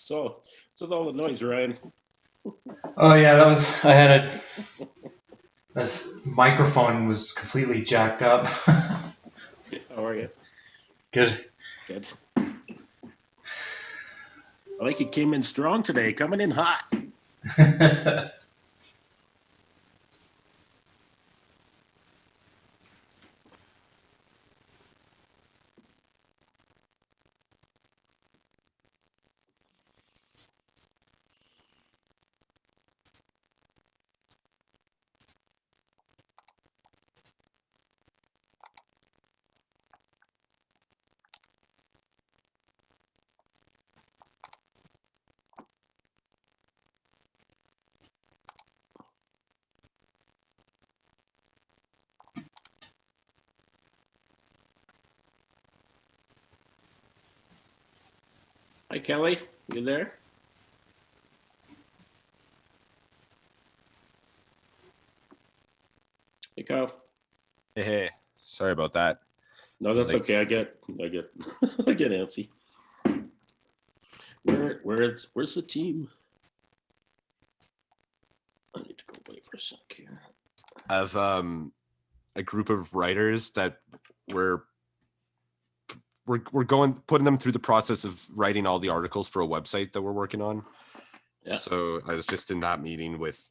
So, with all the noise, Ryan. Oh yeah, I had a this microphone was completely jacked up. How are you? Good. Good. I like you came in strong today, coming in hot. Hi, Kelly. You there? Hey, Kyle. Hey, sorry about that. No, that's okay. I get I get antsy. Where's the team? I need to go away for a sec here. I have a group of writers that we're putting them through the process of writing all the articles for a website that we're working on. Yeah. So I was just in that meeting with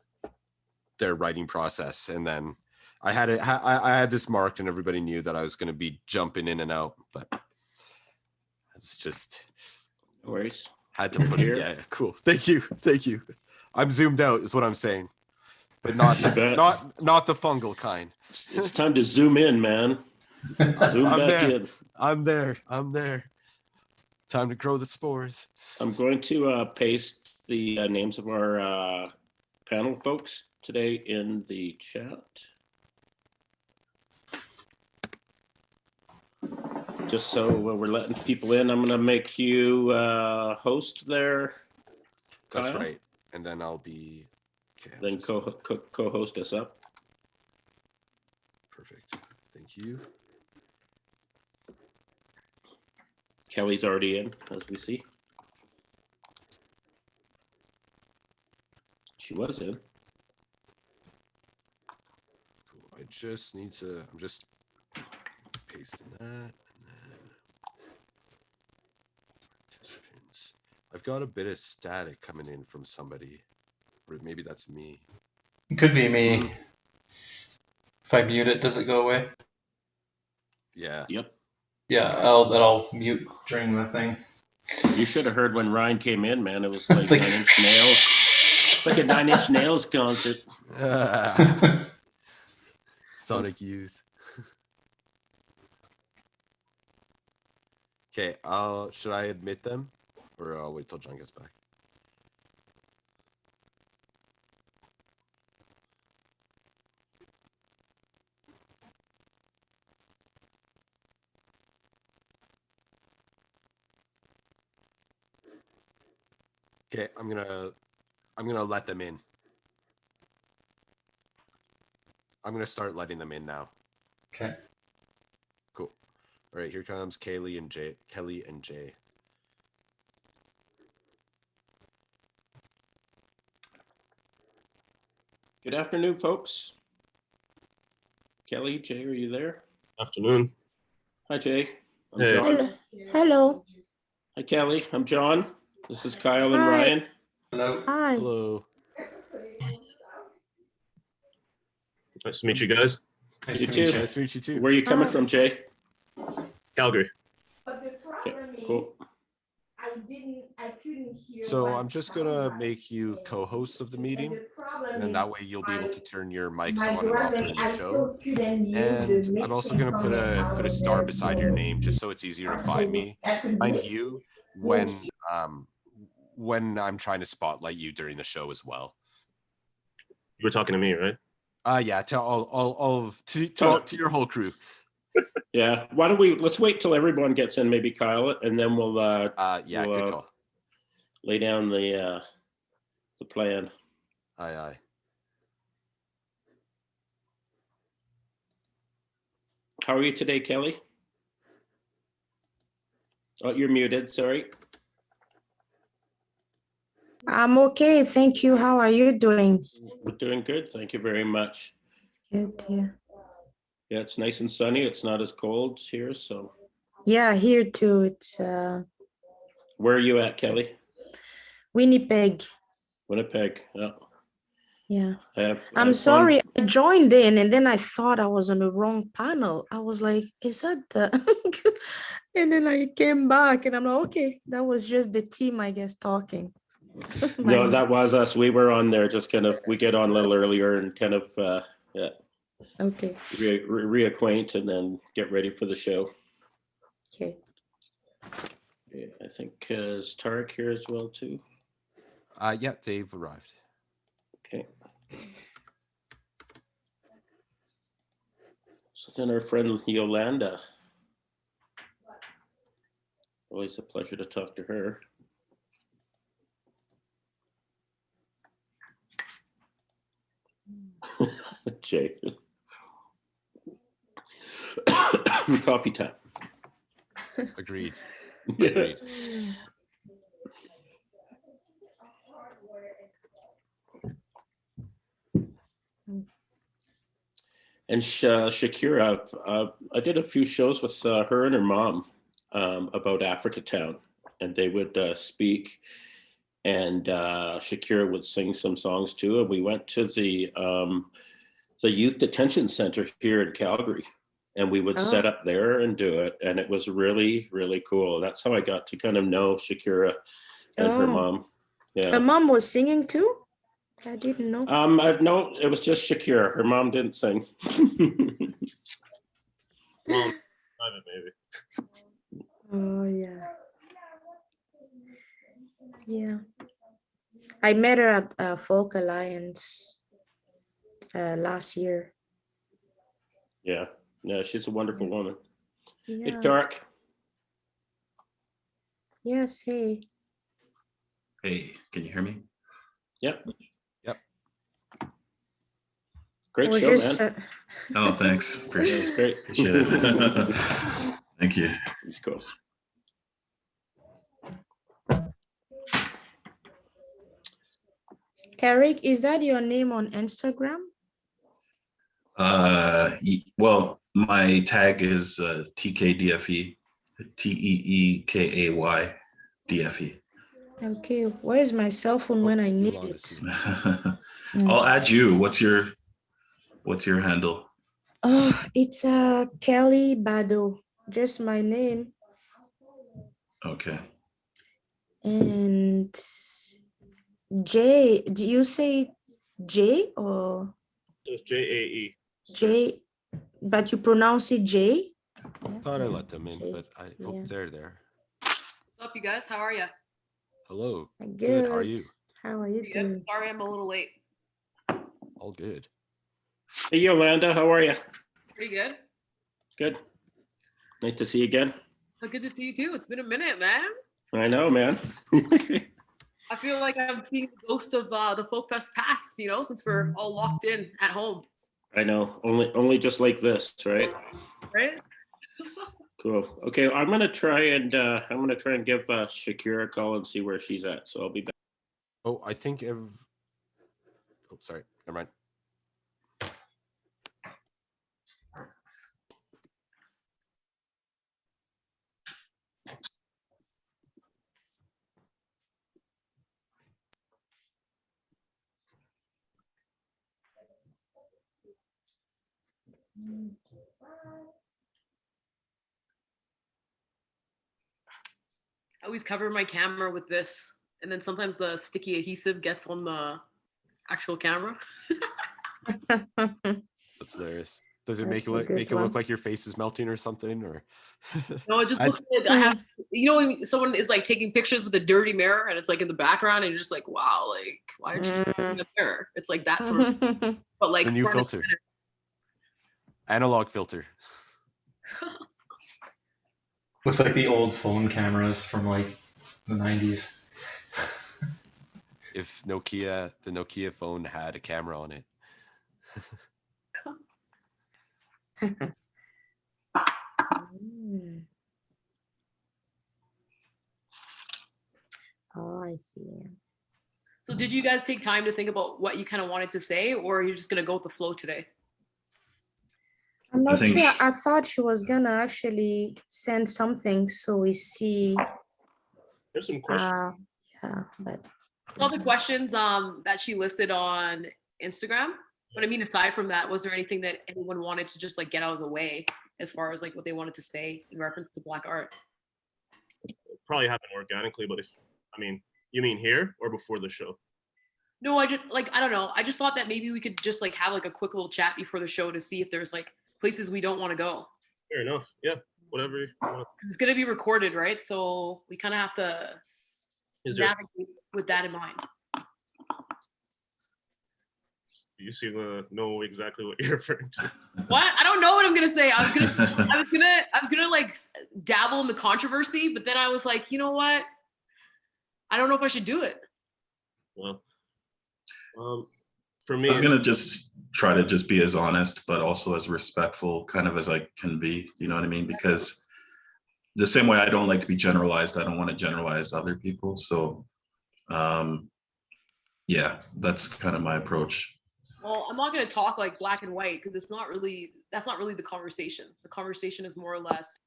their writing process, and then I had this marked, and everybody knew that I was going to be jumping in and out, but it's just No worries. had to put it. Yeah, cool. Thank you. I'm zoomed out, is what I'm saying, but not the fungal kind. It's time to zoom in, man. Zoom back in. I'm there. Time to grow the spores. I'm going to paste the names of our panel folks today in the chat. Just so we're letting people in, I'm going to make you host there. That's Kyle. right. And then I'll be... Okay, then co-host us up. Perfect. Thank you. Kelly's already in, as we see. She was in. Cool. I just need to... I'm just pasting that. And then... Participants. I've got a bit of static coming in from somebody. Or maybe that's me. It could be me. If I mute it, does it go away? Yeah. Yep. Yeah, I'll mute during the thing. You should have heard when Ryan came in, man. It was like, it's like 9 Inch Nails. It's like a 9 Inch Nails concert. Sonic Youth. Okay, should I admit them? Or I'll wait till John gets back? Okay, I'm gonna let them in. I'm gonna start letting them in now. Okay. Cool. All right, here comes Kelly and Jae. Good afternoon, folks. Kelly, Jay, are you there? Afternoon. Hi, Jay. I'm Hey. John. Hello. Hi, Kelly. I'm John. This is Kyle and Ryan. Hello. Hi. Hello. Nice to meet you guys. Nice You to too. meet you. Nice to meet you too. Where are you coming from, Jay? Calgary. But the problem is, cool. I couldn't hear. So I'm just gonna make you co-hosts of the meeting, the problem and then is that way you'll be able to turn your mics my on and off grandma, during I the show. still couldn't mute And the I'm also mixing gonna put a coming star out of beside your name, just so it's easier to find me, find you when I'm trying to spotlight you during the show as well. You were talking to me, right? Yeah, to your whole crew. Yeah. Why don't let's wait till everyone gets in, maybe Kyle, and then we'll Yeah, good call. lay down the plan. Aye. How are you today, Kelly? Oh, you're muted, sorry. I'm okay, thank you. How are you doing? We're doing good. Thank you very much. Good, yeah. Yeah, it's nice and sunny. It's not as cold here. So Yeah, here too. It's where are you at, Kelly? Winnipeg. Winnipeg. Yeah. Yeah. I I'm have sorry, fun. I joined in and then I thought I was on the wrong panel. I was like, is that the and then I came back and I'm like, okay, that was just the team, I guess, talking. No, My- that was us. We were on there just kind of, we get on a little earlier and kind of, yeah, okay. reacquaint and then get ready for the show. Okay. Yeah, I think is Tarik here as well too. Yeah, Dave arrived. Okay. So then our friend Yolanda. Always a pleasure to talk to her. Jay. Coffee time. Agreed. Yeah. Agreed. And Shakura, I did a few shows with her and her mom about Africa Town, and they would speak, and Shakura would sing some songs too. And we went to the youth detention center here in Calgary, and we would set up there and do it, and it was really, really cool. That's how I got to kind of know Shakura and her mom. Yeah. Her mom was singing too? I didn't know. No, it was just Shakira. Her mom didn't sing. Well, private maybe. Oh yeah. Yeah. I met her at Folk Alliance last year. Yeah, she's a wonderful woman. Yeah. It's dark. Yes, hey. Hey, can you hear me? Yep. Yep. Great Was show, just, man. Oh, thanks. That Appreciate was it. great. Appreciate it. Thank you. It's cool. Tarik, is that your name on Instagram? Well, my tag is TKDFE, TEEKAY DFE. Okay, where's my cell phone when I need Yolanda it? Sargeant. I'll add you. What's your handle? Oh, it's Kelly Bado, just my name. Okay. And J, do you say J or So it's JAE. J, but you pronounce it J? Thought I let them in, J, but I hope yeah. they're there. What's up, you guys? How are you? Hello. Good. Good. How are you? How are you Pretty good. doing? Sorry, I'm a little late. All good. Hey, Yolanda, how are you? Pretty good. Good. Nice to see you again. But good to see you too. It's been a minute, man. I know, man. I feel like I'm seeing the ghost of the Folk Fest past, since we're all locked in at home. I know. Only just like this, right? Right? Cool. Okay, I'm gonna try and give Shakira a call and see where she's at. So I'll be back. Oh, I think. Oh, sorry. Never mind. I always cover my camera with this, and then sometimes the sticky adhesive gets on the actual camera. That's hilarious. Does it That's a make good it look one. like your face is melting or something? Or No, it just I- looks good. I have, when someone is like taking pictures with a dirty mirror and it's like in the background, and you're just like, wow, like why aren't you taking the mirror? It's like that sort of, but It's like the new front and filter. Analog filter. Looks like the old phone cameras from like the 90s. If the Nokia phone had a camera on it. Mm. Oh, I see. So did you guys take time to think about what you kind of wanted to say, or are you just gonna go with the flow today? I'm not think sure. sh- I thought she was gonna actually send something so we see. There's some questions. Yeah, but All the questions that she listed on Instagram. But I mean, aside from that, was there anything that anyone wanted to just like get out of the way as far as like what they wanted to say in reference to Black art? Probably happened organically, but you mean here or before the show? No, I just like, I don't know. I just thought that maybe we could just like have like a quick little chat before the show to see if there's like places we don't want to go. Fair enough. Yeah, whatever. It's going to be recorded, right? So we kind of have to navigate with that in mind. You seem to know exactly what you're referring to. What? I don't know what I'm gonna say. I was gonna like dabble in the controversy, but then I was like, you know what? I don't know if I should do it. Well, for me, I was gonna just try to just be as honest, but also as respectful, kind of as I can be. You know what I mean? Because the same way I don't like to be generalized, I don't want to generalize other people. So, yeah, that's kind of my approach. Well, I'm not gonna talk like black and white because that's not really the conversation. The conversation is more or less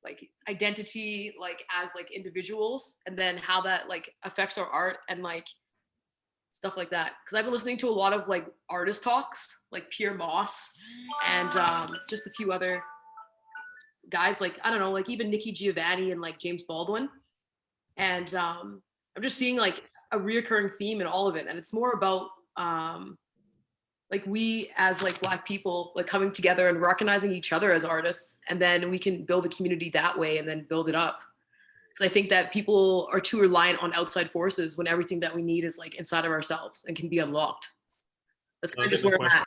like identity, like as like individuals, and then how that like affects our art and like stuff like that. Because I've been listening to a lot of like artist talks, like Pierre Moss and just a few other guys, like I don't know, like even Nikki Giovanni and like James Baldwin, and I'm just seeing like a reoccurring theme in all of it, and it's more about like we as like Black people like coming together and recognizing each other as artists, and then we can build a community that way and then build it up. Because I think that people are too reliant on outside forces when everything that we need is like inside of ourselves and can be unlocked. That's kind of just where I'm at. I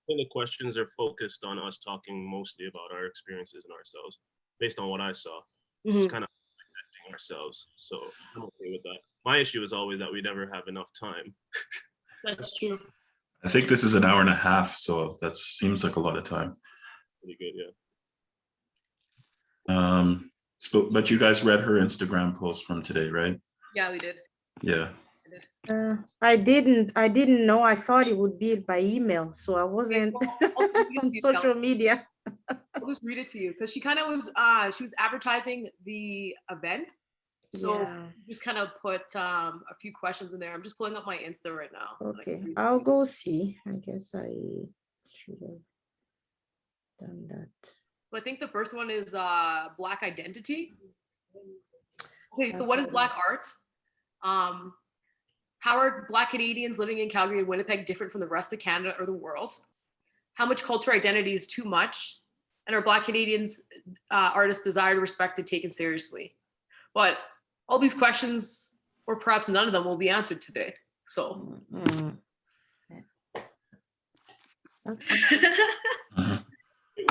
think the questions are focused on us talking mostly about our experiences and ourselves, based on what I saw. Mhm. It's kind of affecting ourselves, so I'm okay with that. My issue is always that we never have enough time. That's true. I think this is an hour and a half, so that seems like a lot of time. Pretty good, yeah. But you guys read her Instagram post from today, right? Yeah, we did. Yeah. I didn't know. I thought it would be by email, so I wasn't on social media. I'll just read it to you because she kind of was she was advertising the event, so Yeah. just kind of put a few questions in there. I'm just pulling up my Insta right now. Okay, I'll go see. I guess I should have done that. So I think the first one is Black identity. Okay, so what is Black art? How are Black Canadians living in Calgary and Winnipeg different from the rest of Canada or the world? How much cultural identity is too much? And are Black Canadians artists' desire to respect and taken seriously? But all these questions, or perhaps none of them, will be answered today. So. It would be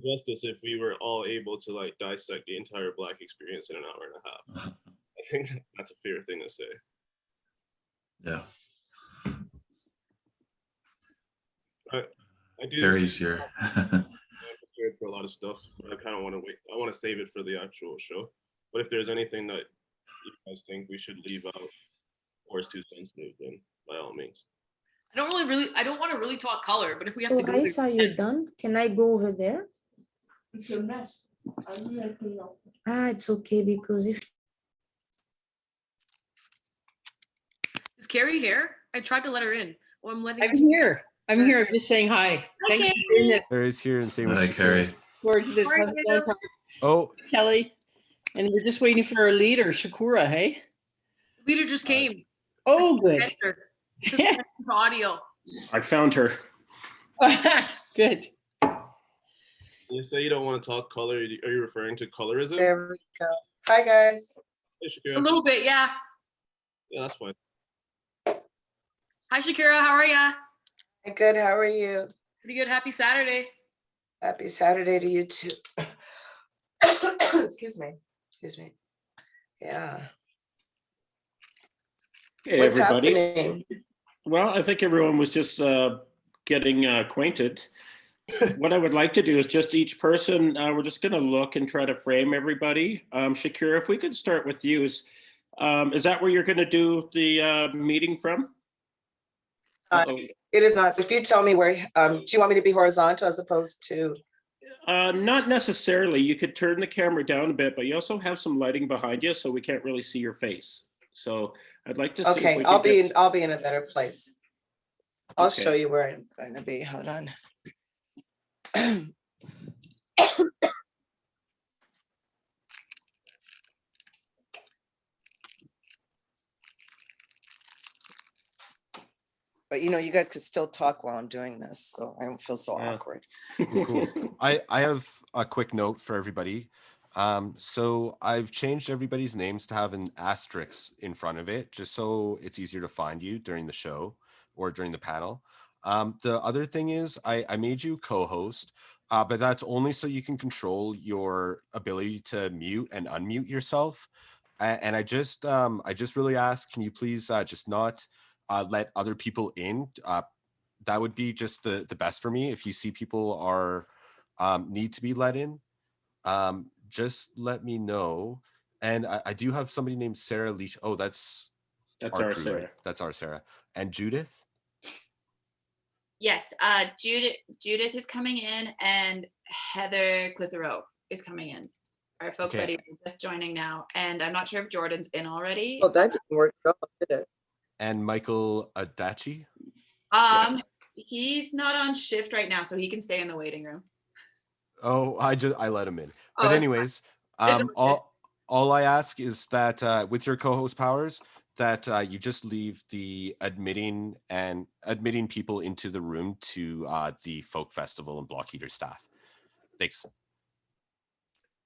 injustice if we were all able to like dissect the entire Black experience in an hour and a half. I think that's a fair thing to say. Yeah. I do. Carrie's here. I'm prepared for a lot of stuff, but I kind of want to wait. I want to save it for the actual show. But if there's anything that you guys think we should leave out or is too sensitive, then by all means. I don't want to really talk color, but if we have to So go. guys, are you done? Can I go over there? It's a mess. I need to clean up. It's okay because if Is Carrie here? I tried to let her in. Oh, I'm letting her. I'm here. I'm here. I'm just saying hi. Thanks for doing this. Carrie's here and same with Hi, Shakura. Carrie. Forward to this. Sorry, How's it going, Peter. Oh, Kelly? And we're just waiting for our leader, Shakura, hey? Leader just came. Oh, good. Enter. Just enter to audio. I found her. Good. You say you don't want to talk color. Are you referring to colorism? There we go. Hi, guys. Hey, A Shakira. little bit, yeah. Yeah, that's fine. Hi, Shakira. How are ya? Good. How are you? Pretty good. Happy Saturday. Happy Saturday to you too. Excuse me. Excuse me. Yeah. Hey, What's everybody. happening? Well, I think everyone was just getting acquainted. What I would like to do is just each person, we're just going to look and try to frame everybody. Shakira, if we could start with you. Is that where you're going to do the meeting from? Uh-oh. It is not. So if you tell me where, do you want me to be horizontal as opposed to? Not necessarily. You could turn the camera down a bit, but you also have some lighting behind you, so we can't really see your face. So I'd like to see. Okay, if we I'll be in a better place. I'll Okay. show you where I'm going to be. Hold on. But you know, you guys could still talk while I'm doing this, so I don't feel so awkward. Cool. I have a quick note for everybody. So I've changed everybody's names to have an asterisk in front of it, just so it's easier to find you during the show or during the panel. The other thing is I made you co-host, but that's only so you can control your ability to mute and unmute yourself. And I just really ask, can you please just not let other people in? That would be just the best for me. If you see people are need to be let in, just let me know. And I do have somebody named Sarah Leash. Oh, that's our crew, Sarah. right? That's our Sarah. And Judith? Yes, Judith is coming in, and Heather Clitheroe is coming in. Our folk Okay. buddies are just joining now, and I'm not sure if Jordan's in already. Well, that didn't work at all, did it? And Michael Adachi? He's not on shift right now, so he can stay in the waiting room. Oh, I let him in. But anyways, okay. all I ask is that with your co-host powers, that you just leave the admitting people into the room to the folk festival and Block Heater staff. Thanks.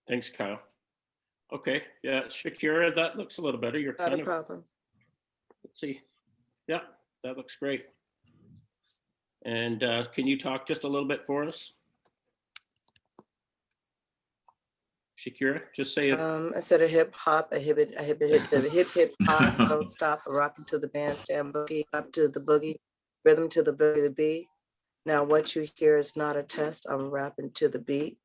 Thanks, Kyle. Okay, yeah, Shakira, that looks a little better. You're Not kind a of, problem. let's see. Yeah, that looks great. And can you talk just a little bit for us? Shakira, just say it. I said a hip hop, a hip hop, don't stop, a rockin' to the bandstand boogie, up to the boogie, rhythm to the boogie, the beat. Now what you hear is not a test. I'm rapping to the beat.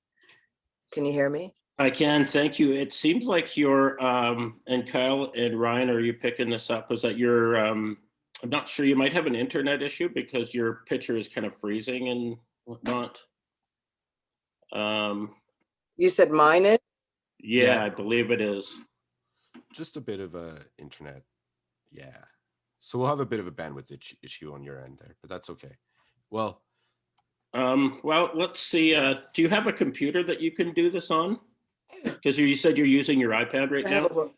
Can you hear me? I can, thank you. It seems like you're, and Kyle and Ryan, are you picking this up? Is that you're, I'm not sure, you might have an internet issue because your picture is kind of freezing and whatnot. You said mine is? Yeah, I believe it is. Just a bit of a internet. Yeah. So we'll have a bit of a bandwidth issue on your end there, but that's okay. Well, let's see. Do you have a computer that you can do this on? Because you said you're using your iPad right now.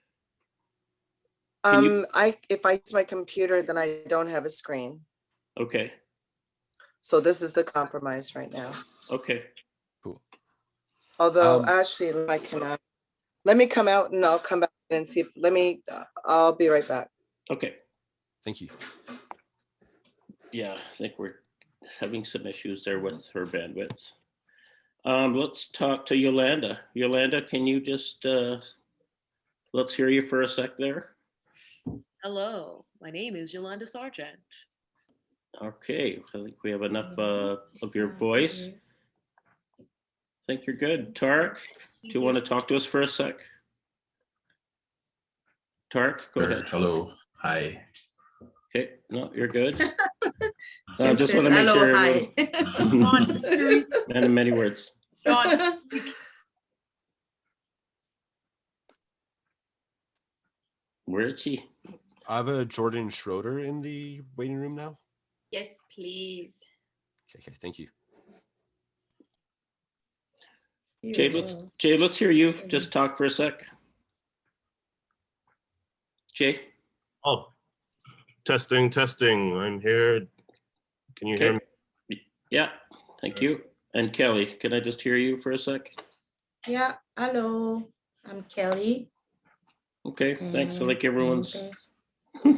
If I use my computer, then I don't have a screen. Okay. So this is the compromise right now. Okay. Cool. Although actually, I cannot. Let me come out and I'll come back and see if. I'll be right back. Okay. Thank you. Yeah, I think we're having some issues there with her bandwidth. Let's talk to Yolanda. Yolanda, can you just, let's hear you for a sec there. Hello, my name is Yolanda Sargeant. Okay, I think we have enough of your voice. I think you're good. Tarik, do you want to talk to us for a sec? Tarik, go ahead. Hello, hi. Okay, no, you're good. I just want to make hello, sure. hi. And in many words. Where is she? I have a Jordan Schroeder in the waiting room now. Yes, please. Okay, thank you. Jay, let's hear you just talk for a sec. Jay? Oh, testing. I'm here. Can you hear me? Yeah, thank you. And Kelly, can I just hear you for a sec? Yeah, hello, I'm Kelly. Okay, thanks. I like everyone's.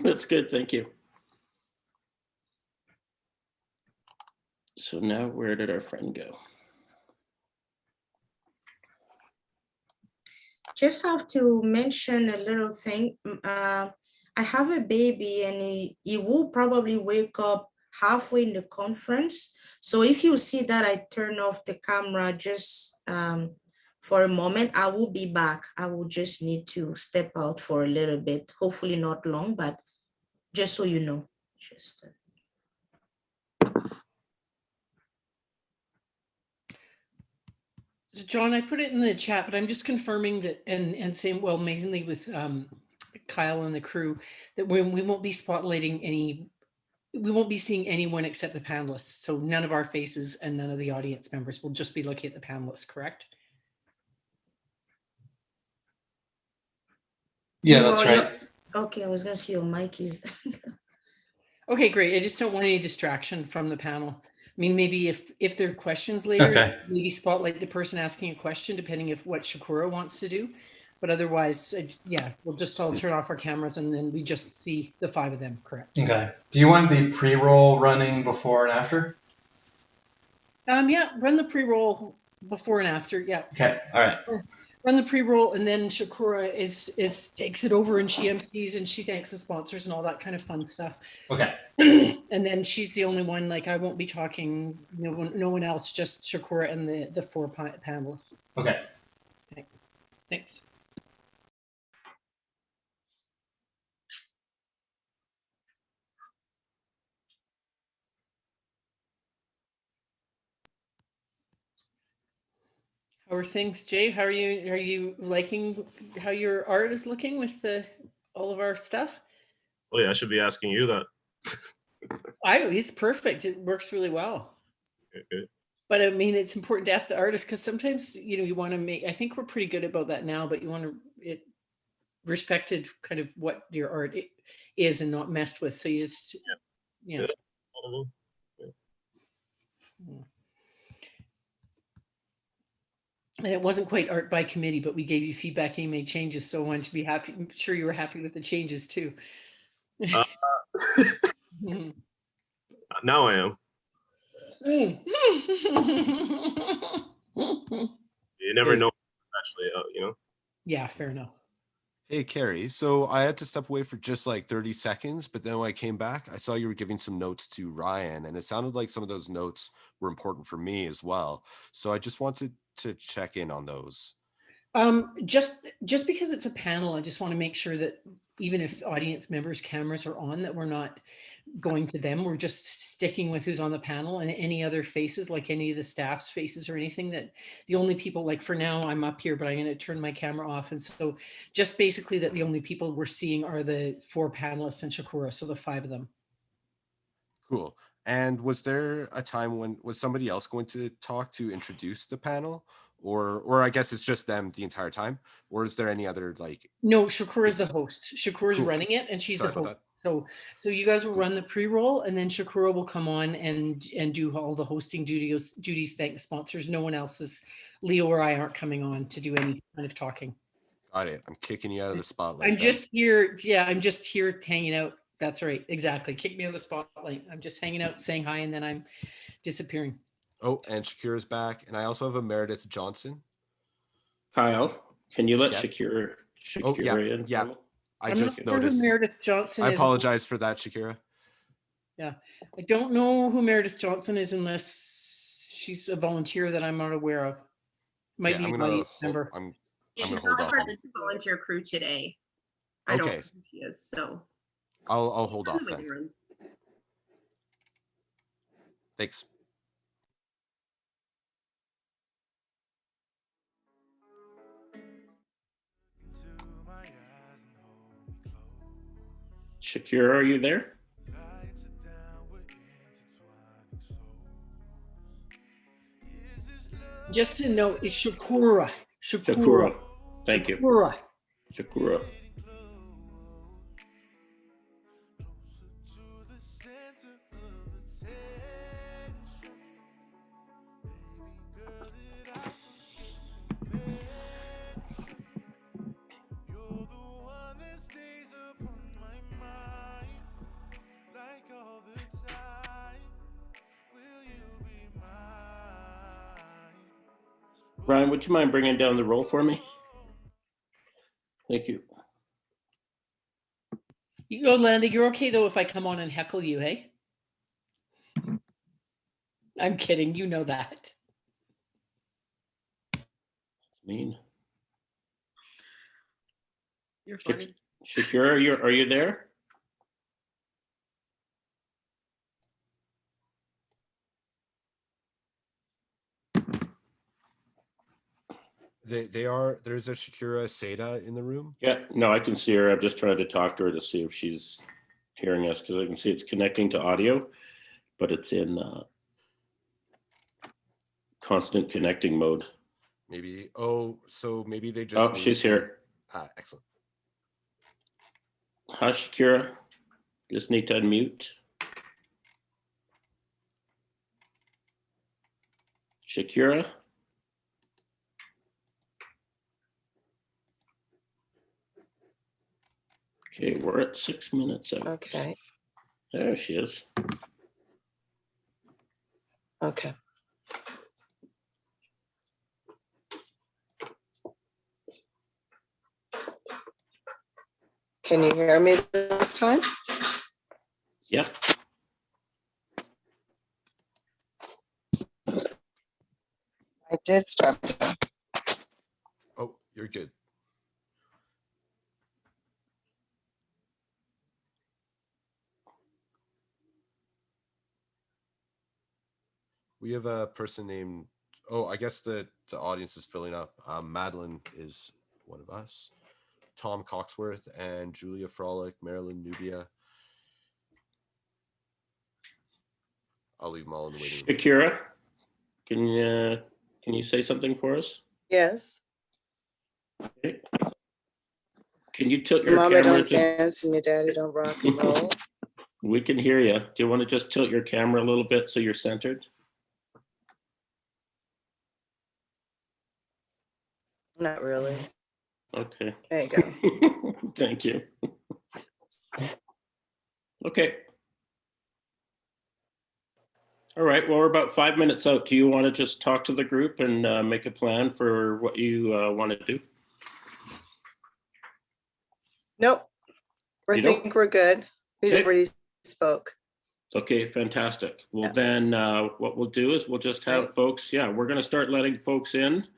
That's good, thank you. So now where did our friend go? Just have to mention a little thing. I have a baby and he will probably wake up halfway in the conference. So if you see that I turn off the camera, just for a moment. I will be back. I will just need to step out for a little bit, hopefully not long, but just so you know. Just So John, I put it in the chat, but I'm just confirming that, and saying, well, mainly with Kyle and the crew, that we won't be spotlighting we won't be seeing anyone except the panelists. So none of our faces and none of the audience members. Will just be looking at the panelists, correct? Yeah, that's right. Okay, I was gonna see your mic is. Okay, great. I just don't want any distraction from the panel. I mean, maybe if there are questions later, Okay. maybe spotlight the person asking a question, depending if what Shakura wants to do. But otherwise, yeah, we'll just all turn off our cameras and then we just see the 5 of them, correct? Okay. Do you want the pre-roll running before and after? Yeah, run the pre-roll before and after. Yeah. Okay. All right. Run the pre-roll, and then Shakura takes it over and she emcees and she thanks the sponsors and all that kind of fun stuff. Okay. And then she's the only one. Like I won't be talking. No one else. Just Shakura and the 4 panelists. Okay. Thanks. How are things, Jay? How are you? Are you liking how your art is looking with all of our stuff? Oh yeah, I should be asking you that. It's perfect. It works really well. Okay. But I mean, it's important to ask the artist because sometimes you want to make. I think we're pretty good about that now, but you want to it respected kind of what your art is and not messed with. So you just yeah. And it wasn't quite art by committee, but we gave you feedback and you made changes. So I wanted to be happy. I'm sure you were happy with the changes too. Now I am. You never know what's actually out, you know? Yeah, fair enough. Hey, Carrie. So I had to step away for just like 30 seconds, but then when I came back, I saw you were giving some notes to Ryan, and it sounded like some of those notes were important for me as well. So I just wanted to check in on those. Just because it's a panel, I just want to make sure that even if audience members' cameras are on, that we're not going to them. We're just sticking with who's on the panel, and any other faces, like any of the staff's faces or anything, that the only people, like for now, I'm up here, but I'm going to turn my camera off. And so just basically that the only people we're seeing are the 4 panelists and Shakura, so the 5 of them. Cool. And was there a time when was somebody else going to talk to introduce the panel? Or I guess it's just them the entire time, or is there any other like? No, Shakura is the host. Shakura is Cool. running it, and she's Sorry the host. about So you guys will run the pre-roll, and then Shakura will come on and do all the hosting duties. Thank the sponsors. No one else is. Leo or I aren't coming on to do any kind of talking. Got it. I'm kicking you out of the spotlight. I'm just here. Yeah, I'm just here hanging out. That's right. Exactly. Kick me out of the spotlight. I'm just hanging out, saying hi, and then I'm disappearing. Oh, and Shakira's back, and I also have a Meredith Johnson. Kyle, can you let Shakira in? Yeah. I I'm just not sure noticed. who Meredith Johnson I is. apologize for that, Shakira. Yeah, I don't know who Meredith Johnson is unless she's a volunteer that I'm not aware of. Might be an audience member. I'm She's gonna hold not off. part of the volunteer crew today. I don't know who she is, so I'll hold off then. Thanks. Shakira, are you there? Just to note, it's Shakura. Shakura. Thank you. Shakura. Ryan, would you mind bringing down the roll for me? Thank you. Yolanda, you're okay though if I come on and heckle you, hey? I'm kidding. You know that. Mean. You're funny. Shakura, are you there? There's a Shakura S'Aida in the room. Yeah, no, I can see her. I'm just trying to talk to her to see if she's hearing us, because I can see it's connecting to audio, but it's in constant connecting mode. Maybe. So maybe they just. Oh, she's here. Excellent. Hi, Shakura. Just need to unmute. Shakura. Okay, we're at 6 minutes out. Okay. There she is. Okay. Can you hear me this time? Yep. I did start. Oh, you're good. We have a person named, I guess the audience is filling up. Madeline is one of us. Tom Coxworth and Julia Frolic, Marilyn Nubia. I'll leave them all in the waiting room. Shakura, can you say something for us? Yes. Okay. Can you tilt your Mama camera? don't dance and your daddy don't rock and roll. We can hear you. Do you want to just tilt your camera a little bit so you're centered? Not really. Okay. There you go. Thank you. Okay. All right. Well, we're about 5 minutes out. Do you want to just talk to the group and make a plan for what you want to do? Nope. I think we're good. We Okay. already spoke. Okay, fantastic. Well, then what we'll do is we'll just have folks, we're going to start letting folks in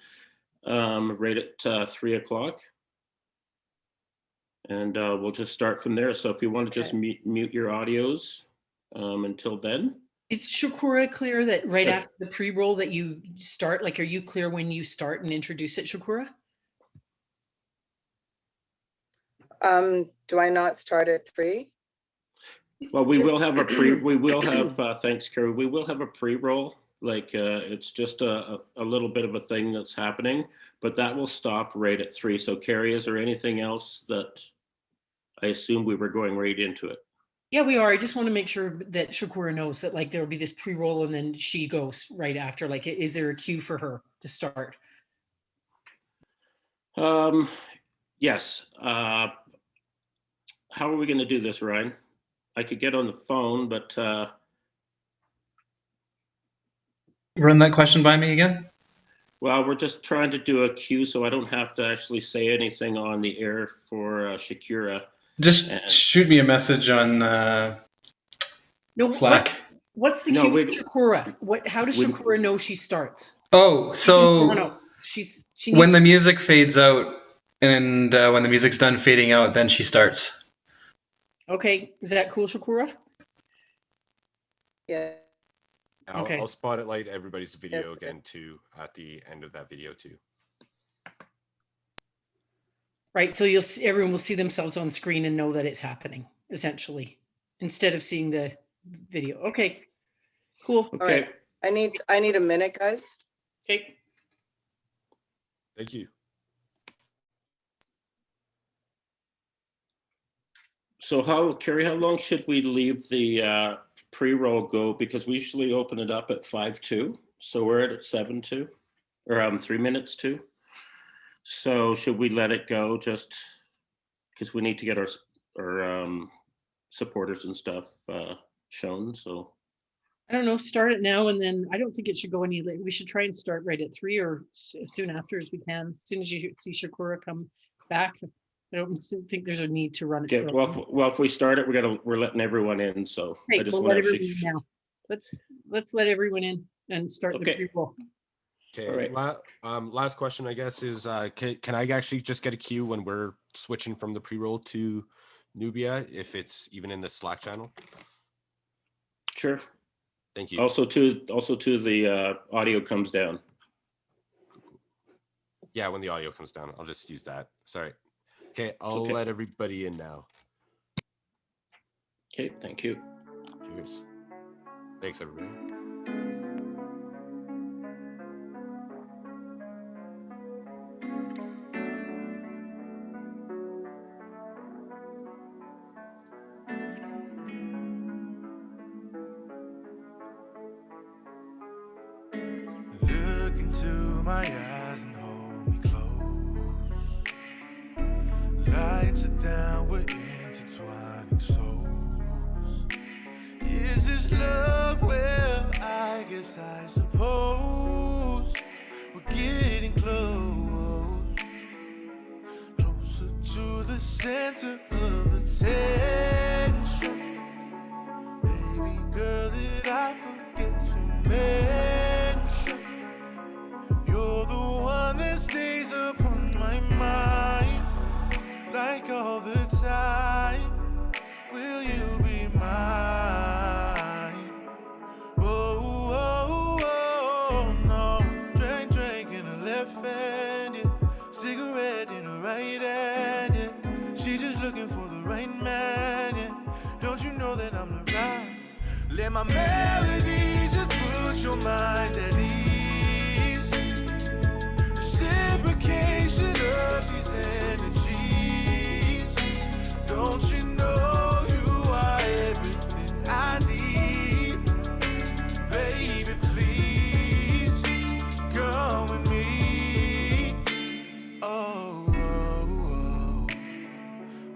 right at 3 o'clock. And we'll just start from there. So if you want to just mute your audios until then. Is Shakura clear that right after the pre-roll that you start? Like, are you clear when you start and introduce it, Shakura? Do I not start at 3? Well, we will have thanks, Carrie. We will have a pre-roll. Like it's just a little bit of a thing that's happening, but that will stop right at 3. So Carrie, is there anything else that I assume we were going right into it? Yeah, we are. I just want to make sure that Shakura knows that like there will be this pre-roll and then she goes right after. Like, is there a cue for her to start? Yes. How are we going to do this, Ryan? I could get on the phone, but run that question by me again. Well, we're just trying to do a cue so I don't have to actually say anything on the air for Shakura. Just shoot me a message on Slack. What's the cue for Shakura? How does Shakura know she starts? Oh, so no. When the music fades out and when the music's done fading out, then she starts. Okay, is that cool, Shakura? Yeah. I'll spotlight everybody's video again too at the end of that video too. Right, so everyone will see themselves on screen and know that it's happening, essentially, instead of seeing the video. Okay, cool. Okay. All right. I need a minute, guys. Okay. Thank you. So Carrie, how long should we leave the pre-roll go? Because we usually open it up at 5:02. So we're at 7:02 or 3 minutes to. So should we let it go just because we need to get our supporters and stuff shown? So I don't know, start it now, and then I don't think it should go any later. We should try and start right at 3 or as soon after as we can. As soon as you see Shakura come back, I don't think there's a need to run it. Okay, well, if we start it, we're letting everyone in. So great, we'll let everyone in now. Let's let everyone in and start the pre-roll. Okay. All right. Last question, I guess, is can I actually just get a cue when we're switching from the pre-roll to Nubia, if it's even in the Slack channel? Sure. Thank you. Also to the audio comes down. Yeah, when the audio comes down, I'll just use that. Sorry. Okay, I'll Okay. let everybody in now. Okay, thank you. Cheers. Thanks, everybody. Look into my eyes and hold me close. Lights are down, we're intertwining souls. Is this love? Well, I guess I suppose we're getting close, closer to the center of attention. Baby girl, did I forget to mention you're the one that stays upon my mind, like all the time. Will you be mine? Oh, oh, oh, no. Drink in her left hand, yeah. Cigarette in her right hand, yeah. She just looking for the right man, yeah. Don't you know that I'm the right? Let my melody just put your mind at ease. Reciprocation of these energies. Don't you know you are everything I need? Baby, please come with me. Oh, oh, oh.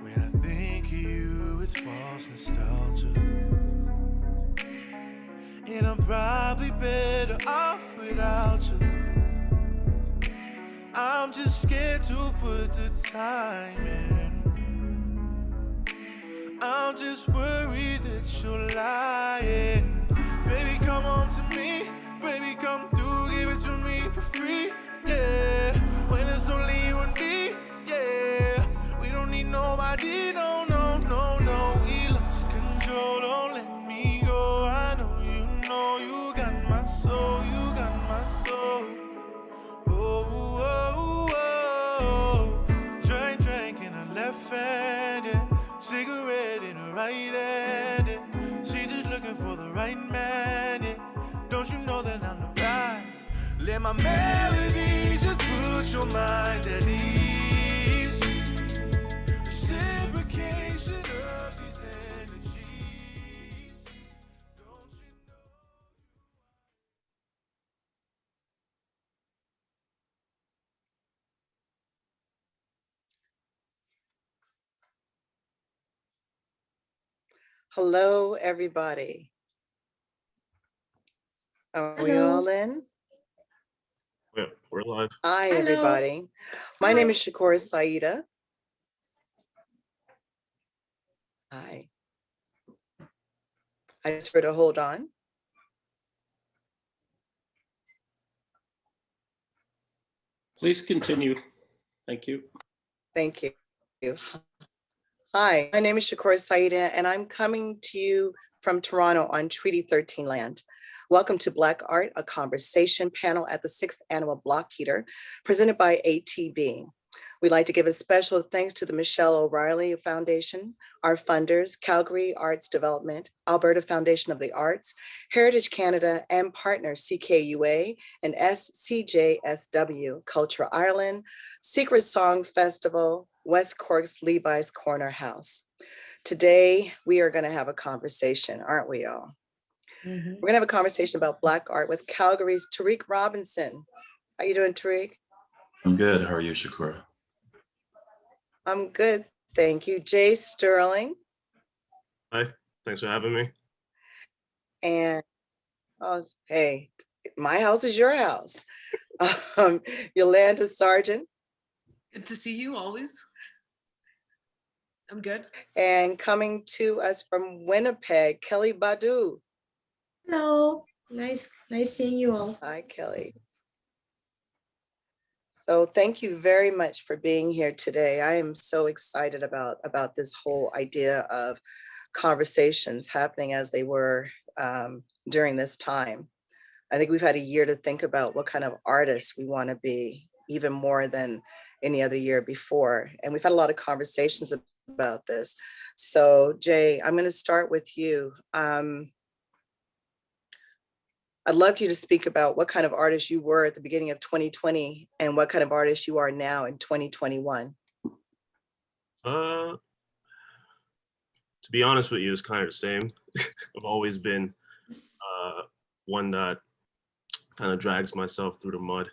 When I think of you, it's false nostalgia. And I'm probably better off without you. I'm just scared to put the time in. I'm just worried that you're lying. Baby, come home to me. Baby, come through, give it to me for free. Yeah, when it's only you and me. Yeah, we don't need nobody. No, no, no, no. We lost control. Don't let me go. I know you got my soul. You got my soul. Oh, oh, oh. Drink in her left hand, yeah. Cigarette in her right hand, yeah. She just looking for the right man, yeah. Don't you know that I'm the right? Let my melody just put your mind at ease. Reciprocation of these energies. Don't you know? Hello, everybody. Are we Hello. all in? We're live. Hi, Hello. everybody. My name is Shakura S'Aida. Hi. I just heard to hold on. Please continue. Thank you. Thank you. Hi, my name is Shakura S'Aida, and I'm coming to you from Toronto on Treaty 13 land. Welcome to Black Art, a conversation panel at the 6th Annual Block Heater, presented by ATB. We'd like to give a special thanks to the Michelle O'Reilly Foundation, our funders, Calgary Arts Development, Alberta Foundation of the Arts, Heritage Canada, and partners CKUA and SCJSW, Culture Ireland, Secret Song Festival, West Cork's Levi's Corner House. Today, we are going to have a conversation, aren't we all? We're going to have a conversation about Black art with Calgary's Tarik Robinson. How you doing, Tarik? I'm good. How are you, Shakura? I'm good, thank you. Jae Sterling. Hi, thanks for having me. And, oh, hey, my house is your house. Yolanda Sargeant. Good to see you always. I'm good. And coming to us from Winnipeg, Kelly Bado. Hello. Nice seeing you all. Hi, Kelly. So thank you very much for being here today. I am so excited about this whole idea of conversations happening as they were during this time. I think we've had a year to think about what kind of artists we want to be, even more than any other year before. And we've had a lot of conversations about this. So Jae, I'm going to start with you. I'd love you to speak about what kind of artist you were at the beginning of 2020 and what kind of artist you are now in 2021. To be honest with you, it's kind of the same. I've always been one that kind of drags myself through the mud,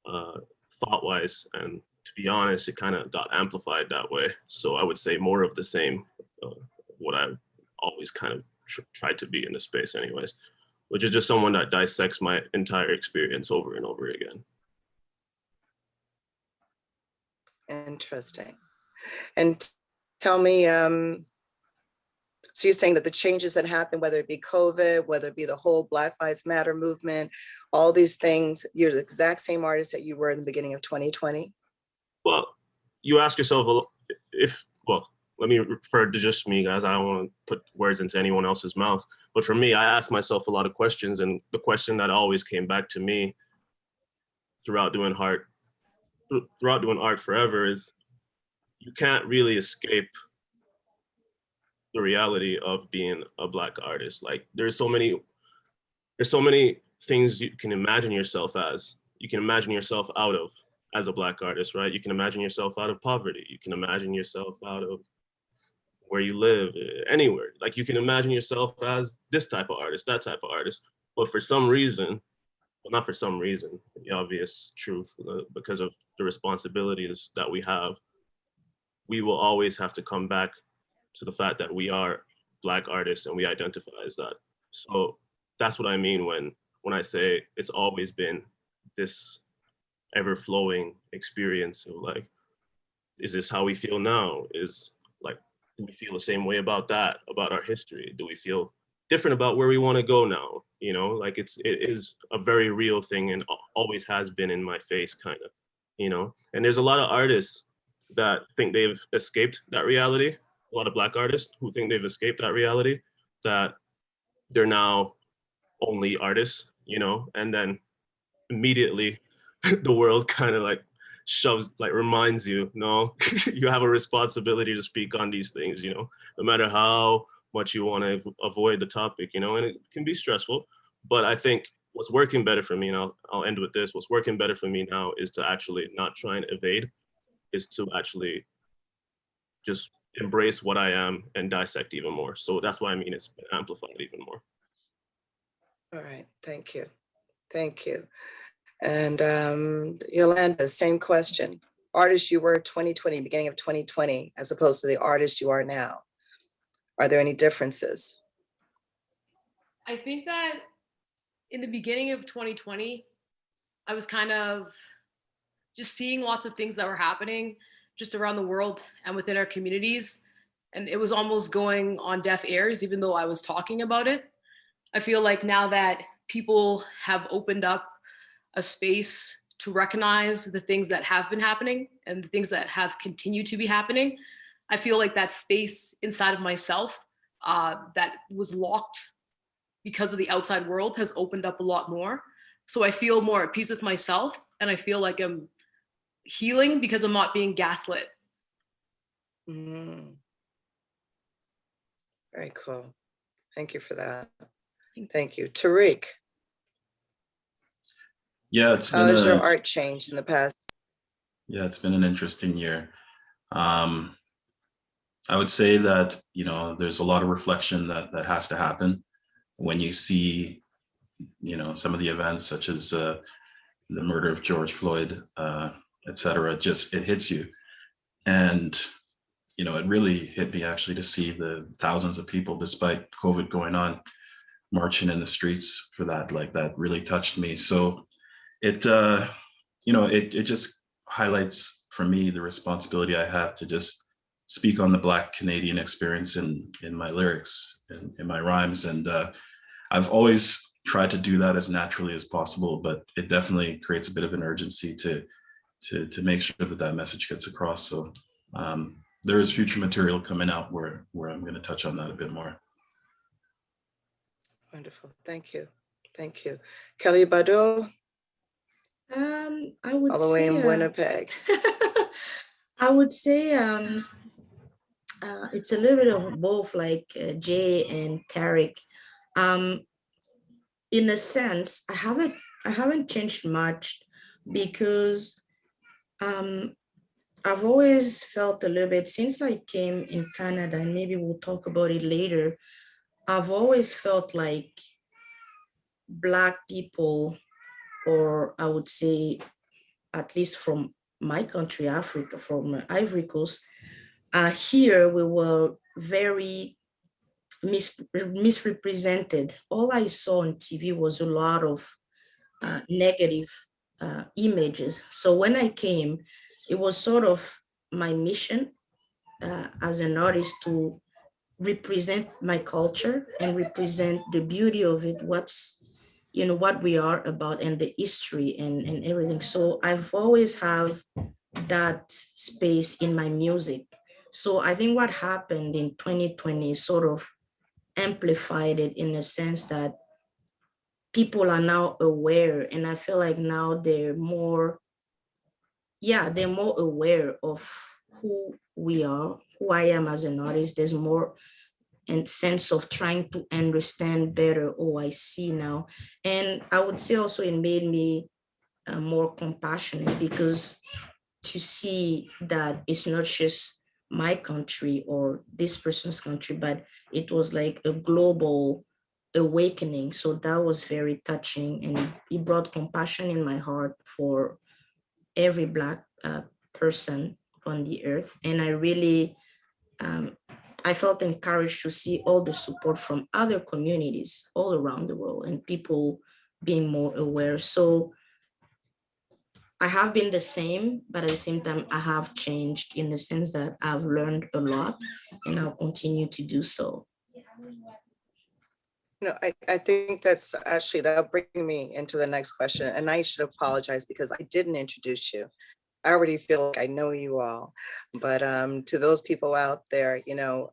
thought-wise, and to be honest, it kind of got amplified that way. So I would say more of the same, what I always kind of tried to be in this space anyways, which is just someone that dissects my entire experience over and over again. Interesting. And tell me, so you're saying that the changes that happened, whether it be COVID, whether it be the whole Black Lives Matter movement, all these things, you're the exact same artist that you were in the beginning of 2020? Well, you ask yourself let me refer to just me, guys. I don't want to put words into anyone else's mouth. But for me, I asked myself a lot of questions. And the question that always came back to me throughout doing art forever is, you can't really escape the reality of being a Black artist. Like there's so many things you can imagine yourself as. You can imagine yourself out of as a Black artist, right? You can imagine yourself out of poverty. You can imagine yourself out of where you live, anywhere. Like you can imagine yourself as this type of artist, that type of artist. But for some reason, well, not for some reason, the obvious truth, because of the responsibilities that we have, we will always have to come back to the fact that we are Black artists and we identify as that. So that's what I mean when I say it's always been this ever-flowing experience of like, is this how we feel now? Do we feel the same way about that, about our history? Do we feel different about where we want to go now? You know, like it is a very real thing and always has been in my face, kind of, you know? And there's a lot of artists that think they've escaped that reality. A lot of Black artists who think they've escaped that reality, that they're now only artists, you know? And then immediately the world kind of reminds you, no, you have a responsibility to speak on these things, you know, no matter how much you want to avoid the topic, you know, and it can be stressful. But I think what's working better for me, and I'll end with this, what's working better for me now is to actually not try and evade, is to actually just embrace what I am and dissect even more. So that's why I mean it's been amplified even more. All right, thank you. Thank you. And Yolanda, same question. Artist you were 2020, beginning of 2020, as opposed to the artist you are now. Are there any differences? I think that in the beginning of 2020, I was kind of just seeing lots of things that were happening just around the world and within our communities. And it was almost going on deaf ears, even though I was talking about it. I feel like now that people have opened up a space to recognize the things that have been happening and the things that have continued to be happening, I feel like that space inside of myself that was locked because of the outside world has opened up a lot more. So I feel more at peace with myself, and I feel like I'm healing because I'm not being gaslit. Very cool. Thank you for that. Thank you. Tarik. Yeah, it's been how has your art changed in the past? Yeah, it's been an interesting year. I would say that, you know, there's a lot of reflection that has to happen when you see, you know, some of the events such as the murder of George Floyd, et cetera. Just, it hits you. And, you know, it really hit me actually to see the thousands of people, despite COVID going on, marching in the streets for that. Like, that really touched me. So it, you know, it just highlights for me the responsibility I have to just speak on the Black Canadian experience in my lyrics and in my rhymes. And I've always tried to do that as naturally as possible, but it definitely creates a bit of an urgency to to make sure that that message gets across. So there is future material coming out where I'm going to touch on that a bit more. Wonderful. Thank you. Thank you. Kelly Bado, I would all the way say in Winnipeg. I would say it's a little bit of both, like Jae and Tarik. In a sense, I haven't changed much because I've always felt a little bit since I came in Canada, and maybe we'll talk about it later. I've always felt like Black people, or I would say, at least from my country, Africa, from Ivory Coast, here we were very misrepresented. All I saw on TV was a lot of negative images. So when I came, it was sort of my mission as an artist to represent my culture and represent the beauty of it, what's, you know, what we are about and the history and everything. So I've always have that space in my music. So I think what happened in 2020 sort of amplified it in a sense that people are now aware, and I feel like now they're more aware of who we are, who I am as an artist. There's more and sense of trying to understand better. Oh, I see now. And I would say also it made me more compassionate, because to see that it's not just my country or this person's country, but it was like a global awakening. So that was very touching, and it brought compassion in my heart for every Black person on the earth. And I really, I felt encouraged to see all the support from other communities all around the world and people being more aware. So I have been the same, but at the same time, I have changed in the sense that I've learned a lot, and I'll continue to do so. You know, I think that's actually, that'll bring me into the next question. And I should apologize because I didn't introduce you. I already feel like I know you all, but to those people out there, you know,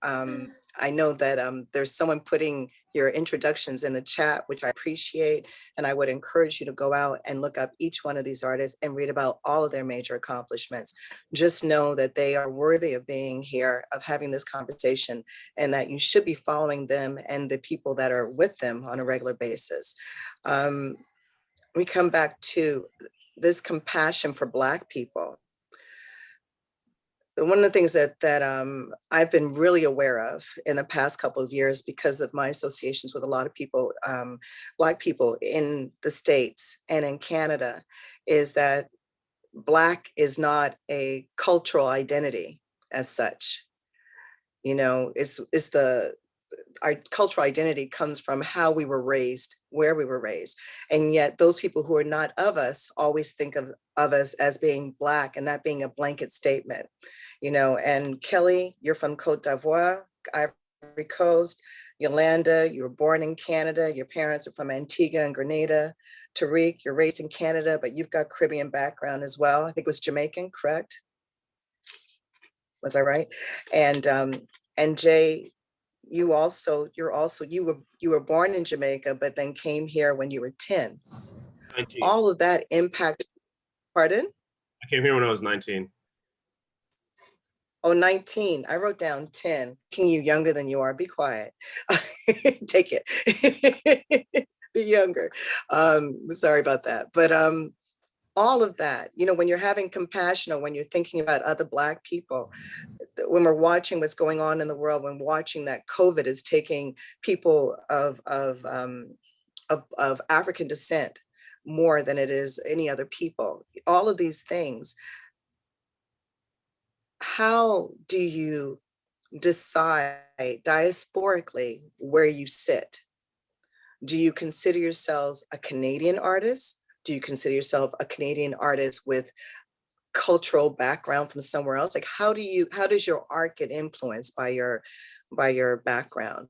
I know that there's someone putting your introductions in the chat, which I appreciate. And I would encourage you to go out and look up each one of these artists and read about all of their major accomplishments. Just know that they are worthy of being here, of having this conversation, and that you should be following them and the people that are with them on a regular basis. We come back to this compassion for Black people. One of the things that I've been really aware of in the past couple of years, because of my associations with a lot of people, Black people in the States and in Canada, is that Black is not a cultural identity as such. You know, our cultural identity comes from how we were raised, where we were raised. And yet those people who are not of us always think of us as being Black, and that being a blanket statement, you know. And Kelly, you're from Côte d'Ivoire, Ivory Coast. Yolanda, you were born in Canada. Your parents are from Antigua and Grenada. Tarik, you're raised in Canada, but you've got Caribbean background as well. I think it was Jamaican, correct? Was I right? And Jae, you were born in Jamaica, but then came here when you were 10. 19. All of that impact, pardon? I came here when I was 19. Oh, 19. I wrote down 10. Making you younger than you are. Be quiet. Take it. Be younger. Sorry about that. But all of that, you know, when you're having compassion, or when you're thinking about other Black people, when we're watching what's going on in the world, when watching that COVID is taking people of African descent more than it is any other people, all of these things, how do you decide diasporically where you sit? Do you consider yourselves a Canadian artist? Do you consider yourself a Canadian artist with cultural background from somewhere else? Like, how does your art get influenced by your background?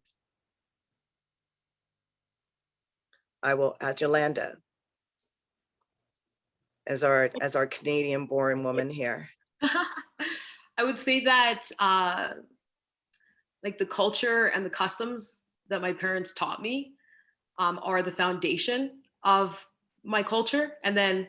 I will ask Yolanda. as our Canadian born woman here? I would say that like the culture and the customs that my parents taught me are the foundation of my culture. And then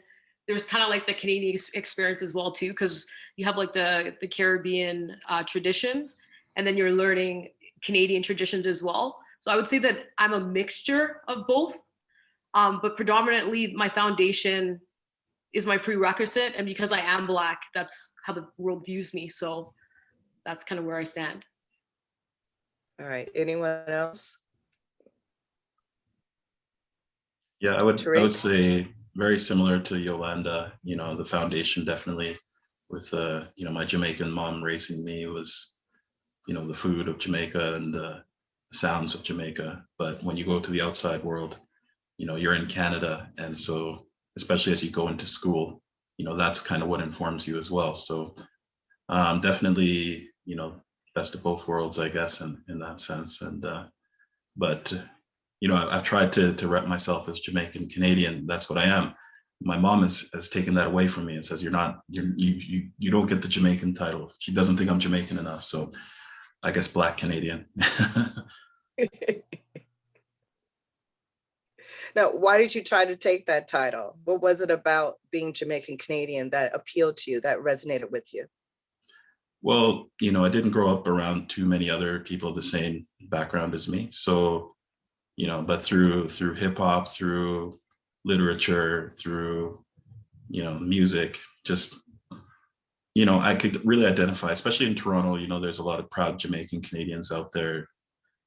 there's kind of like the Canadian experience as well too, because you have like the Caribbean traditions, and then you're learning Canadian traditions as well. So I would say that I'm a mixture of both, but predominantly my foundation is my prerequisite. And because I am Black, that's how the world views me. So that's kind of where I stand. All right, anyone else? Yeah, I would say very similar to Yolanda, you know, the foundation definitely with, you know, my Jamaican mom raising me was, you know, the food of Jamaica and the sounds of Jamaica. But when you go to the outside world, you know, you're in Canada. And so, especially as you go into school, you know, that's kind of what informs you as well. So definitely, you know, best of both worlds, I guess, in that sense. And, but, you know, I've tried to rep myself as Jamaican Canadian. That's what I am. My mom has taken that away from me and says, you don't get the Jamaican title. She doesn't think I'm Jamaican enough. So I guess Black Canadian. Now, why did you try to take that title? What was it about being Jamaican Canadian that appealed to you, that resonated with you? Well, you know, I didn't grow up around too many other people of the same background as me. So, you know, but through hip hop, through literature, through, you know, music, just, you know, I could really identify, especially in Toronto, you know, there's a lot of proud Jamaican Canadians out there.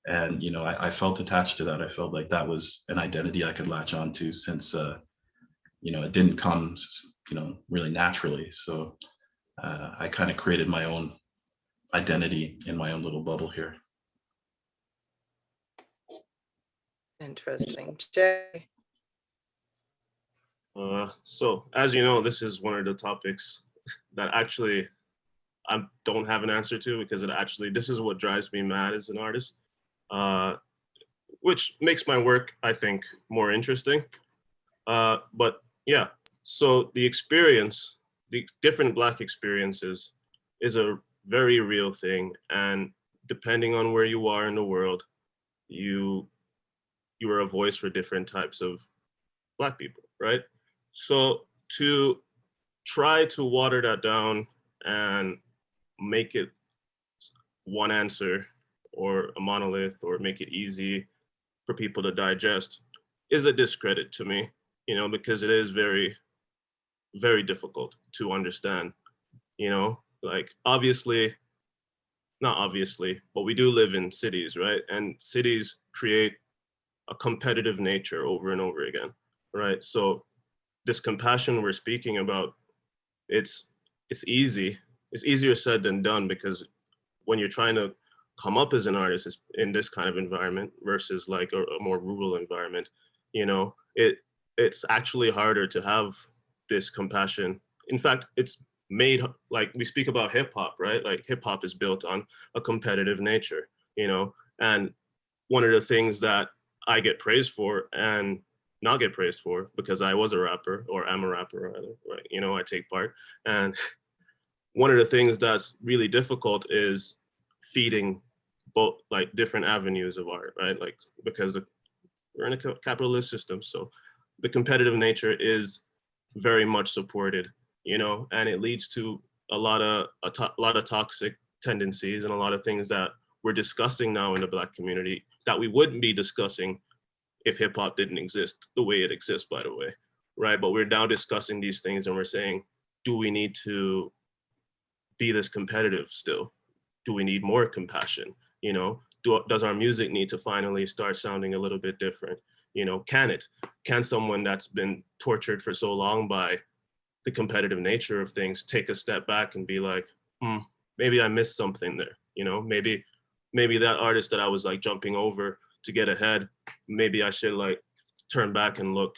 And, you know, I felt attached to that. I felt like that was an identity I could latch on to since, you know, it didn't come, you know, really naturally. So I kind of created my own identity in my own little bubble here. Interesting. Jay? So as you know, this is one of the topics that actually I don't have an answer to, because this is what drives me mad as an artist. Which makes my work, I think, more interesting. But yeah, so the experience, the different Black experiences is a very real thing. And depending on where you are in the world, you are a voice for different types of Black people, right? So to try to water that down and make it one answer or a monolith or make it easy for people to digest is a discredit to me, you know, because it is very, very difficult to understand, you know, like not obviously, but we do live in cities, right? And cities create a competitive nature over and over again, right? So this compassion we're speaking about, it's easier said than done, because when you're trying to come up as an artist in this kind of environment versus like a more rural environment, you know, it's actually harder to have this compassion. In fact, it's made, like we speak about hip hop, right? Like hip hop is built on a competitive nature, you know, and one of the things that I get praised for and not get praised for, because I was a rapper, or am a rapper rather, right? You know, I take part. And one of the things that's really difficult is feeding both like different avenues of art, right? Like, because we're in a capitalist system. So the competitive nature is very much supported, you know, and it leads to a lot of toxic tendencies and a lot of things that we're discussing now in the Black community that we wouldn't be discussing if hip hop didn't exist the way it exists, by the way, right? But we're now discussing these things and we're saying, do we need to be this competitive still? Do we need more compassion? You know, does our music need to finally start sounding a little bit different? You know, can someone that's been tortured for so long by the competitive nature of things take a step back and be like, maybe I missed something there. You know, maybe that artist that I was like jumping over to get ahead, maybe I should like turn back and look,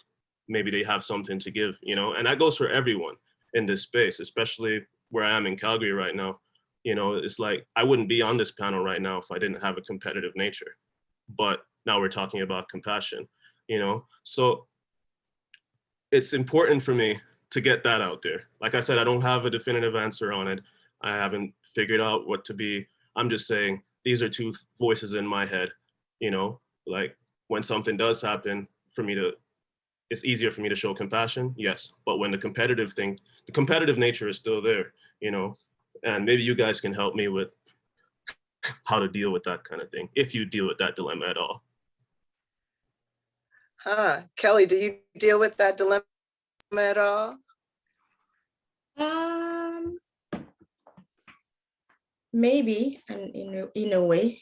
maybe they have something to give, you know? And that goes for everyone in this space, especially where I am in Calgary right now. You know, it's like, I wouldn't be on this panel right now if I didn't have a competitive nature, but now we're talking about compassion, you know? So it's important for me to get that out there. Like I said, I don't have a definitive answer on it. I haven't figured out what to be. I'm just saying these are two voices in my head, you know, like when something does happen it's easier for me to show compassion, yes. But when the competitive nature is still there, you know, and maybe you guys can help me with how to deal with that kind of thing, if you deal with that dilemma at all. Kelly, do you deal with that dilemma at all? Maybe, and in a way.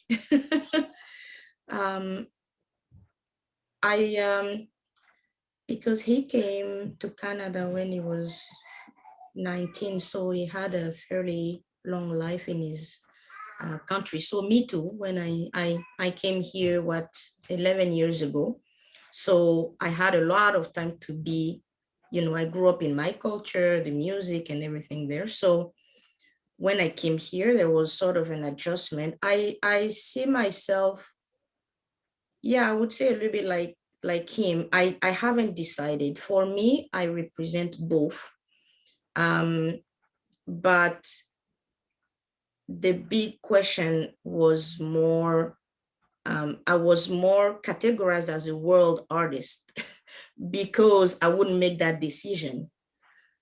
Because he came to Canada when he was 19, so he had a fairly long life in his country. So me too, when I came here, 11 years ago. So I had a lot of time to be, you know, I grew up in my culture, the music and everything there. So when I came here, there was sort of an adjustment. I see myself, yeah, I would say a little bit like him. I haven't decided. For me, I represent both. But the big question was more, I was more categorized as a world artist because I wouldn't make that decision.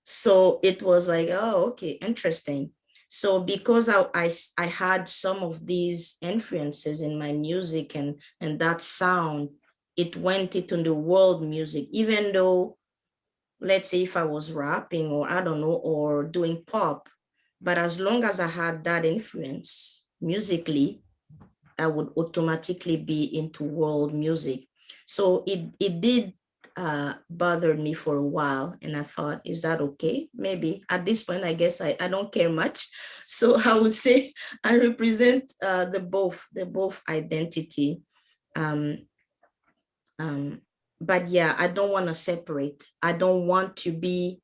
So it was like, oh, okay, interesting. So because I had some of these influences in my music and that sound, it went into the world music, even though, let's say if I was rapping or I don't know, or doing pop, but as long as I had that influence musically, I would automatically be into world music. So it did bothered me for a while, and I thought, is that okay? Maybe at this point, I guess I don't care much. So I would say I represent the both identity. But yeah, I don't want to separate. I don't want to be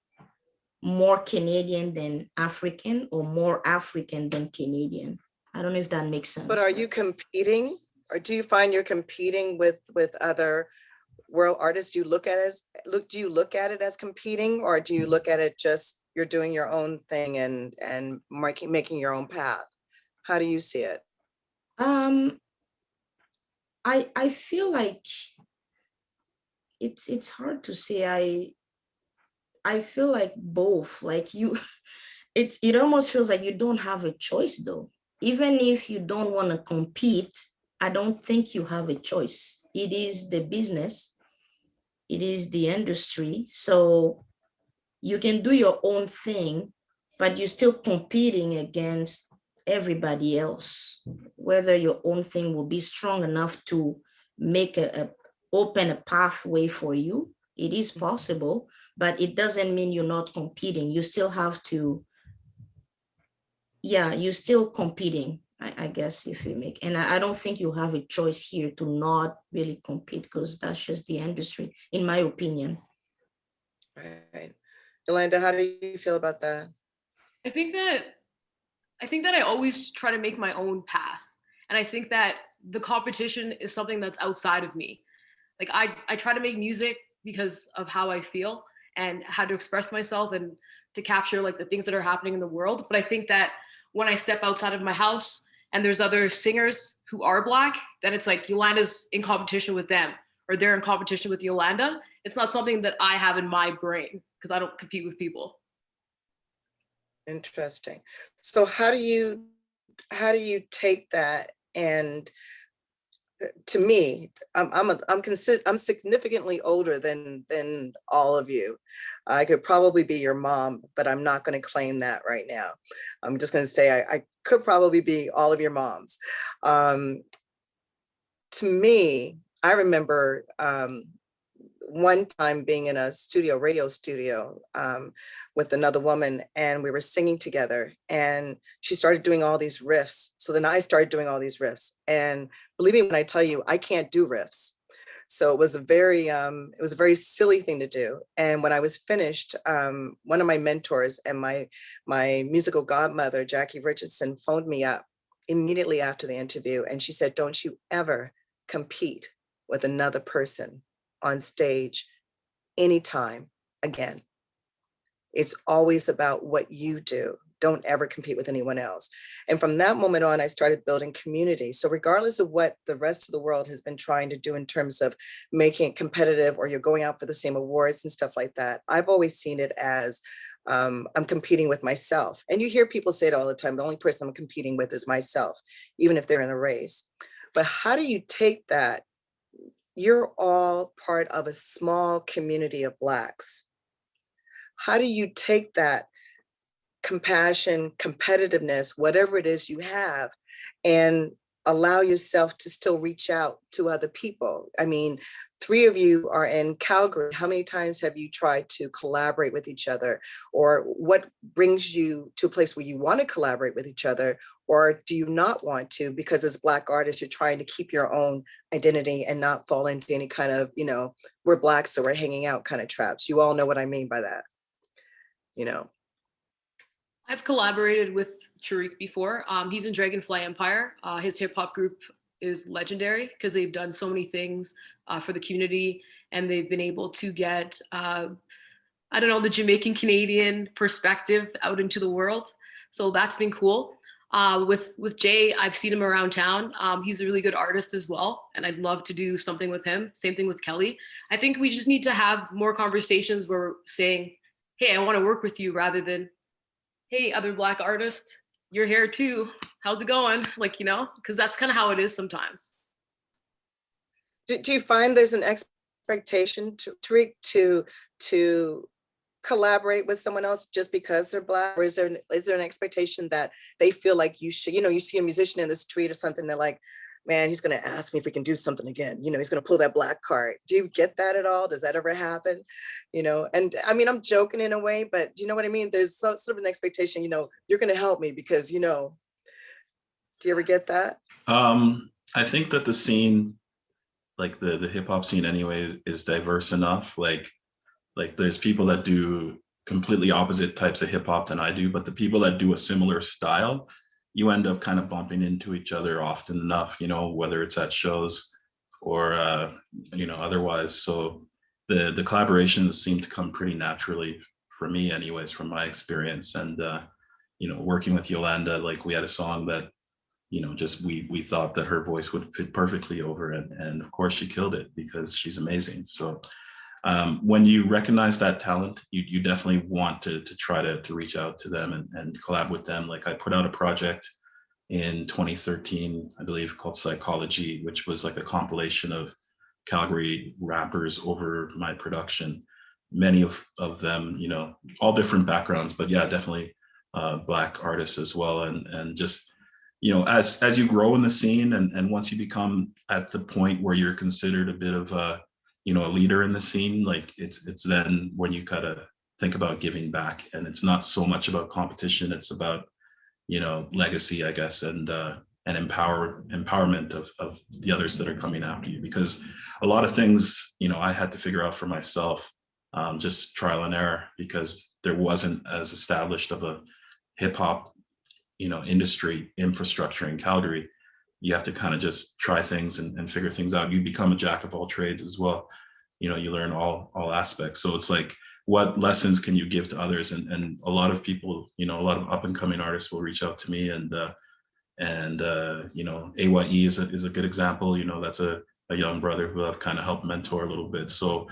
more Canadian than African or more African than Canadian. I don't know if that makes sense. But are you competing, or do you find you're competing with other world artists? Do you look at it as competing, or do you look at it just you're doing your own thing and making your own path? How do you see it? I feel like it's hard to say. I feel like both. Like it almost feels like you don't have a choice though. Even if you don't want to compete, I don't think you have a choice. It is the business. It is the industry. So you can do your own thing, but you're still competing against everybody else. Whether your own thing will be strong enough to make open a pathway for you, it is possible, but it doesn't mean you're not competing. You still have to, yeah, you're still competing, I guess, if you make, and I don't think you have a choice here to not really compete, because that's just the industry, in my opinion. Right. Yolanda, how do you feel about that? I think that I always try to make my own path. And I think that the competition is something that's outside of me. Like I try to make music because of how I feel and how to express myself and to capture like the things that are happening in the world. But I think that when I step outside of my house and there's other singers who are Black, then it's like Yolanda's in competition with them, or they're in competition with Yolanda. It's not something that I have in my brain because I don't compete with people. Interesting. So how do you take that? And to me, I'm significantly older than all of you. I could probably be your mom, but I'm not going to claim that right now. I'm just going to say I could probably be all of your moms. To me, I remember one time being in a radio studio with another woman, and we were singing together, and she started doing all these riffs. So then I started doing all these riffs, and believe me when I tell you, I can't do riffs. So it was a very silly thing to do. And when I was finished, one of my mentors and my musical godmother, Jackie Richardson, phoned me up immediately after the interview, and she said, "Don't you ever compete with another person on stage anytime again." It's always about what you do. Don't ever compete with anyone else. And from that moment on, I started building community. So regardless of what the rest of the world has been trying to do in terms of making it competitive, or you're going out for the same awards and stuff like that, I've always seen it as I'm competing with myself. And you hear people say it all the time, the only person I'm competing with is myself, even if they're in a race. But how do you take that? You're all part of a small community of Blacks. How do you take that compassion, competitiveness, whatever it is you have, and allow yourself to still reach out to other people? I mean, 3 of you are in Calgary. How many times have you tried to collaborate with each other? Or what brings you to a place where you want to collaborate with each other? Or do you not want to? Because as Black artists, you're trying to keep your own identity and not fall into any kind of, we're Blacks, so we're hanging out kind of traps. You all know what I mean by that, I've collaborated with Tarik before. He's in Dragonfly Empire. His hip hop group is legendary because they've done so many things for the community, and they've been able to get, the Jamaican Canadian perspective out into the world. So that's been cool. With Jay, I've seen him around town. He's a really good artist as well, and I'd love to do something with him. Same thing with Kelly. I think we just need to have more conversations where we're saying, hey, I want to work with you, rather than, hey, other Black artists, you're here too. How's it going? Because that's kind of how it is sometimes. Do you find there's an expectation to collaborate with someone else just because they're Black? Or is there an expectation that they feel like you should, you see a musician in the street or something, they're like, man, he's going to ask me if we can do something again. He's going to pull that Black card. Do you get that at all? Does that ever happen? And I mean, I'm joking in a way, but you know what I mean? There's sort of an expectation, you're going to help me because, do you ever get that? I think that the scene, like the hip hop scene anyway, is diverse enough. Like there's people that do completely opposite types of hip hop than I do, but the people that do a similar style, you end up kind of bumping into each other often enough, whether it's at shows or, otherwise. So the collaborations seem to come pretty naturally for me anyways, from my experience. And, working with Yolanda, like we had a song that, just we thought that her voice would fit perfectly over it. And of course she killed it because she's amazing. So when you recognize that talent, you definitely want to try to reach out to them and collab with them. Like I put out a project in 2013, I believe, called Psychology, which was like a compilation of Calgary rappers over my production. Many of them, all different backgrounds, but yeah, definitely Black artists as well. And just, as you grow in the scene and once you become at the point where you're considered a bit of a leader in the scene, like it's then when you kind of think about giving back, and it's not so much about competition, it's about, legacy, I guess, and empowerment of the others that are coming after you. Because a lot of things, I had to figure out for myself, just trial and error, because there wasn't as established of a hip hop, industry infrastructure in Calgary. You have to kind of just try things and figure things out. You become a jack of all trades as well. You learn all aspects. So it's like, what lessons can you give to others? And a lot of people, a lot of up and coming artists will reach out to me, and AYE is a good example. That's a young brother who I've kind of helped mentor a little bit. So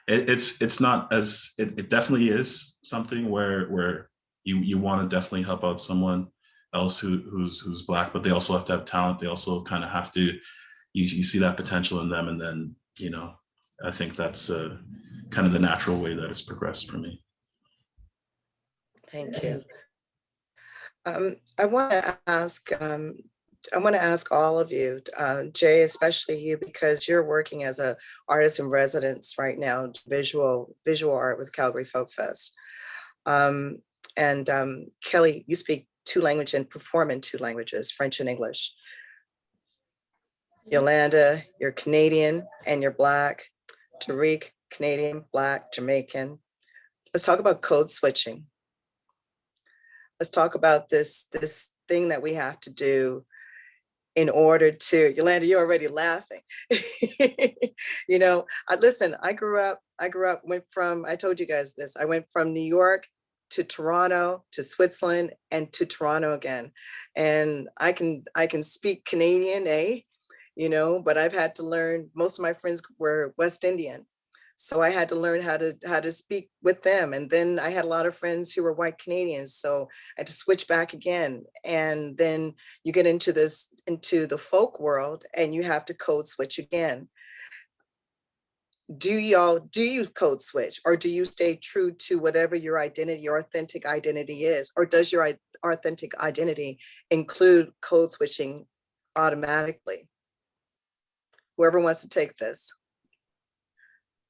it definitely is something where you want to definitely help out someone else who's Black, but they also have to have talent. They also kind of have to, you see that potential in them. And then, I think that's kind of the natural way that it's progressed for me. Thank you. I want to ask all of you, Jay, especially you, because you're working as a artist in residence right now, visual art with Calgary Folk Fest. And Kelly, you speak 2 languages and perform in 2 languages, French and English. Yolanda, you're Canadian and you're Black. Tarik, Canadian, Black, Jamaican. Let's talk about code switching. Let's talk about this thing that we have to do in order to, Yolanda, you're already laughing. You know, listen, I told you guys this, I went from New York to Toronto, to Switzerland, and to Toronto again. And I can speak Canadian, you know, but I've had to learn, most of my friends were West Indian. So I had to learn how to speak with them. And then I had a lot of friends who were white Canadians. So I had to switch back again. And then you get into the folk world and you have to code switch again. Do you code switch, or do you stay true to whatever your identity, your authentic identity is? Or does your authentic identity include code switching automatically? Whoever wants to take this.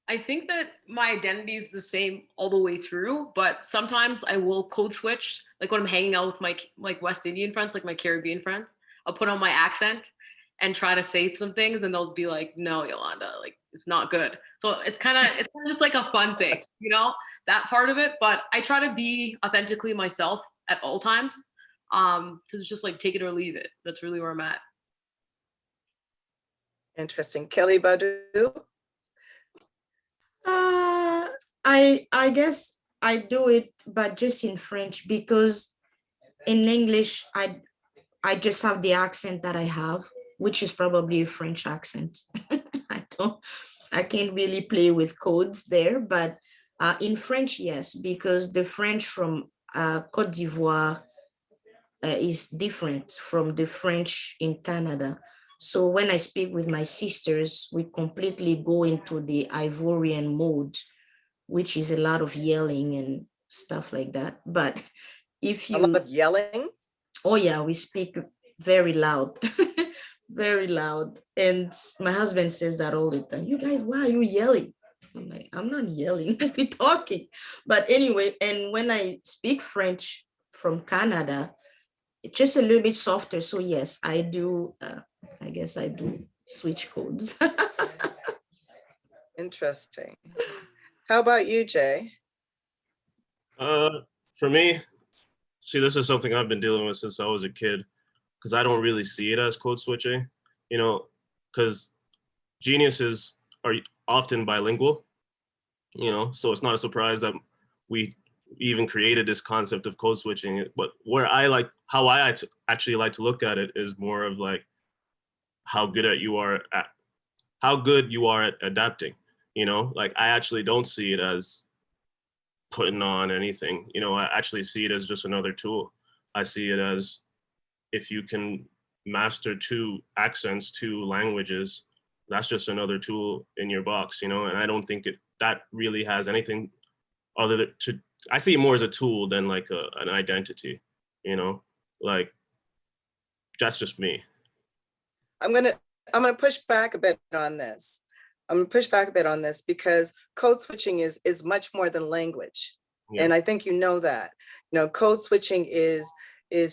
I think that my identity is the same all the way through, but sometimes I will code switch. Like when I'm hanging out with my like West Indian friends, like my Caribbean friends, I'll put on my accent and try to say some things, and they'll be like, "No, Yolanda, like it's not good." So it's kind of just like a fun thing, you know, that part of it. But I try to be authentically myself at all times, because it's just like take it or leave it. That's really where I'm at. Interesting. Kelly Bado. I guess I do it, but just in French, because in English, I just have the accent that I have, which is probably a French accent. I can't really play with codes there, but in French, yes, because the French from Côte d'Ivoire is different from the French in Canada. So when I speak with my sisters, we completely go into the Ivorian mode, which is a lot of yelling and stuff like that. But if you— A lot of yelling? Oh yeah, we speak very loud, very loud. And my husband says that all the time. You guys, why are you yelling? I'm like, I'm not yelling, we're talking. But anyway, and when I speak French from Canada, it's just a little bit softer. So yes, I do, I guess I do switch codes. Interesting. How about you, Jay? For me, see, this is something I've been dealing with since I was a kid, because I don't really see it as code switching, you know, because geniuses are often bilingual, you know, so it's not a surprise that we even created this concept of code switching. But where how I actually like to look at it is more of like how good you are at adapting, you know, like I actually don't see it as putting on anything, you know, I actually see it as just another tool. I see it as if you can master 2 accents, 2 languages, that's just another tool in your box, you know, and I don't think that really has anything other than I see it more as a tool than like an identity, you know, like that's just me. I'm gonna push back a bit on this. I'm gonna push back a bit on this because code switching is much more than language. Yeah. And I think you know that. You know, code switching is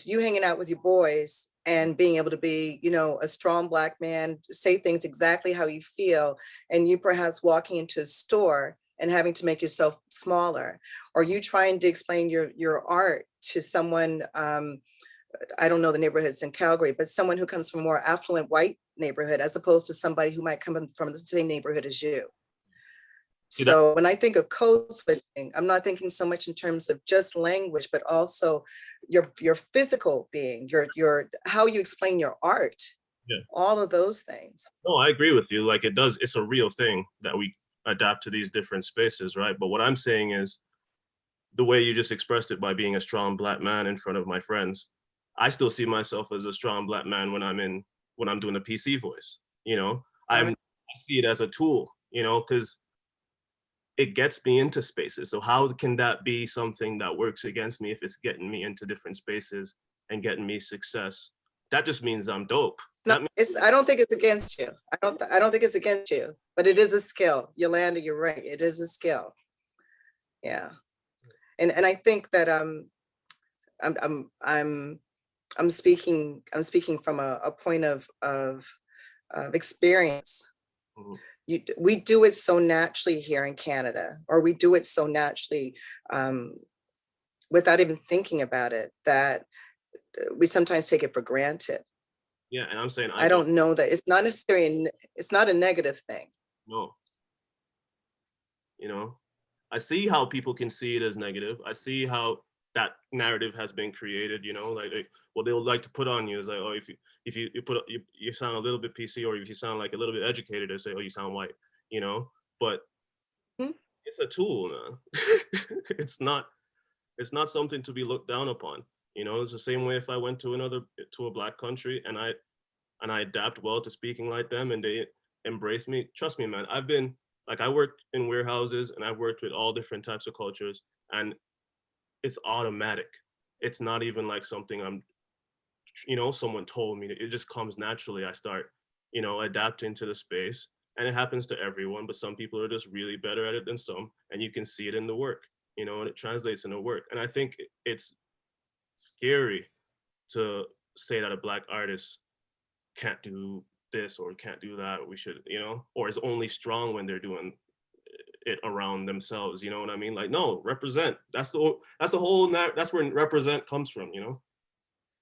you hanging out with your boys and being able to be, you know, a strong Black man, say things exactly how you feel, and you perhaps walking into a store and having to make yourself smaller, or you trying to explain your art to someone, I don't know the neighborhoods in Calgary, but someone who comes from a more affluent white neighborhood, as opposed to somebody who might come from the same neighborhood as you. So when I think of code switching, I'm not thinking so much in terms of just language, but also your physical being, your how you explain your art, all of those things. No, I agree with you. Like it's a real thing that we adapt to these different spaces, right? But what I'm saying is the way you just expressed it by being a strong Black man in front of my friends, I still see myself as a strong Black man when I'm doing the PC voice, you know, I see it as a tool, you know, because it gets me into spaces. So how can that be something that works against me if it's getting me into different spaces and getting me success? That just means I'm dope. I don't think it's against you. I don't think it's against you, but it is a skill. Yolanda, you're right. It is a skill. Yeah. And I think that I'm speaking from a point of experience. Mm-hmm. We do it so naturally here in Canada, or we do it so naturally without even thinking about it, that we sometimes take it for granted. Yeah, and I'm saying I don't know that it's not necessarily, it's not a negative thing. No. You know, I see how people can see it as negative. I see how that narrative has been created, you know, like what they'll like to put on you is like, oh, if you sound a little bit PC, or if you sound like a little bit educated, they say, oh, you sound white, you know. But it's a tool, man. It's not something to be looked down upon. You know, it's the same way if I went to a black country and I adapt well to speaking like them and they embrace me. Trust me, man, I worked in warehouses and I've worked with all different types of cultures, and it's automatic. It's not even like something someone told me. It just comes naturally. I start, adapting to the space, and it happens to everyone, but some people are just really better at it than some, and you can see it in the work, and it translates into work. And I think it's scary to say that a Black artist can't do this or can't do that, or we should, or is only strong when they're doing it around themselves. You know what I mean? Like, no, represent. That's where represent comes from,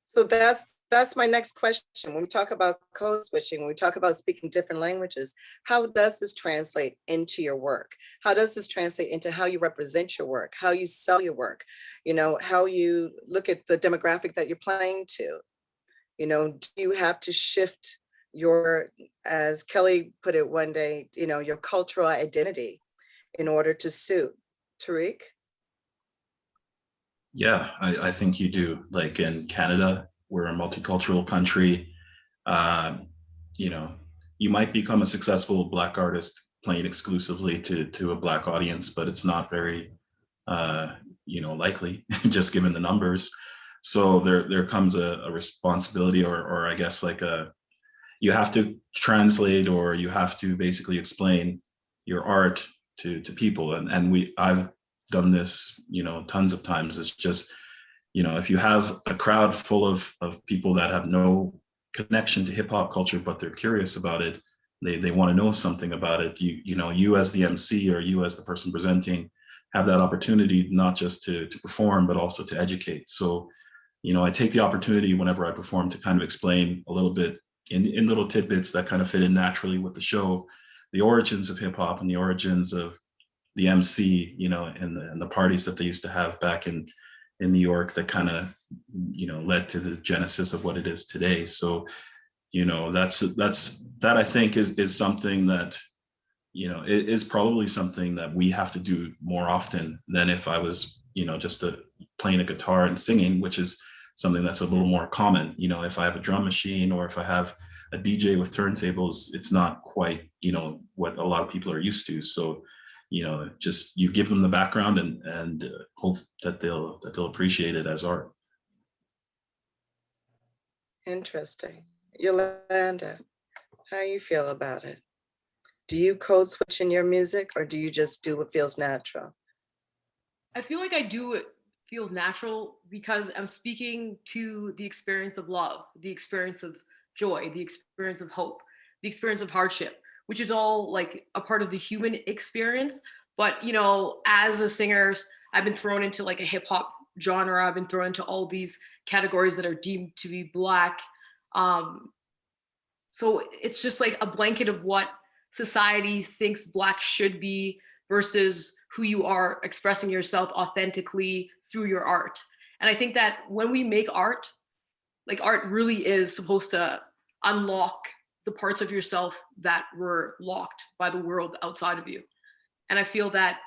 So that's my next question. When we talk about code switching, when we talk about speaking different languages, how does this translate into your work? How does this translate into how you represent your work, how you sell your work, how you look at the demographic that you're playing to? Do you have to shift your, as Kelly put it one day, your cultural identity in order to suit? Tarik? Yeah, I think you do. Like in Canada, we're a multicultural country. You might become a successful Black artist playing exclusively to a Black audience, but it's not very, likely, just given the numbers. So there comes a responsibility, or I guess you have to translate, or you have to basically explain your art to people. And I've done this, tons of times. It's just, if you have a crowd full of people that have no connection to hip hop culture, but they're curious about it, they want to know something about it. You as the MC, or you as the person presenting, have that opportunity not just to perform, but also to educate. So, I take the opportunity whenever I perform to kind of explain a little bit in little tidbits that kind of fit in naturally with the show, the origins of hip hop and the origins of the MC, and the parties that they used to have back in New York that kind of, led to the genesis of what it is today. So, that I think is something that, it is probably something that we have to do more often than if I was, just playing a guitar and singing, which is something that's a little more common. If I have a drum machine, or if I have a DJ with turntables, it's not quite, what a lot of people are used to. So, just you give them the background and hope that they'll appreciate it as art. Interesting. Yolanda, how you feel about it? Do you code switch in your music, or do you just do what feels natural? I feel like I do what feels natural because I'm speaking to the experience of love, the experience of joy, the experience of hope, the experience of hardship, which is all like a part of the human experience. But, as a singer, I've been thrown into like a hip hop genre. I've been thrown into all these categories that are deemed to be Black. So it's just like a blanket of what society thinks Black should be versus who you are expressing yourself authentically through your art. And I think that when we make art, like art really is supposed to unlock the parts of yourself that were locked by the world outside of you. And I feel that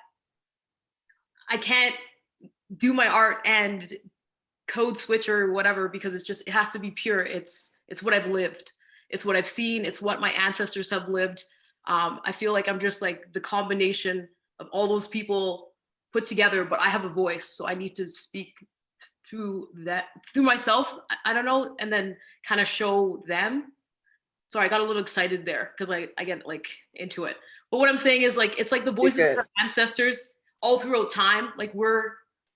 I can't do my art and code switch or whatever, because it has to be pure. It's what I've lived. It's what I've seen. It's what my ancestors have lived. I feel like I'm just like the combination of all those people put together, but I have a voice. So I need to speak through myself. I don't know. And then kind of show them. Sorry, I got a little excited there because I get like into it. But what I'm saying is like, it's like the voices of our ancestors all throughout time. Like we're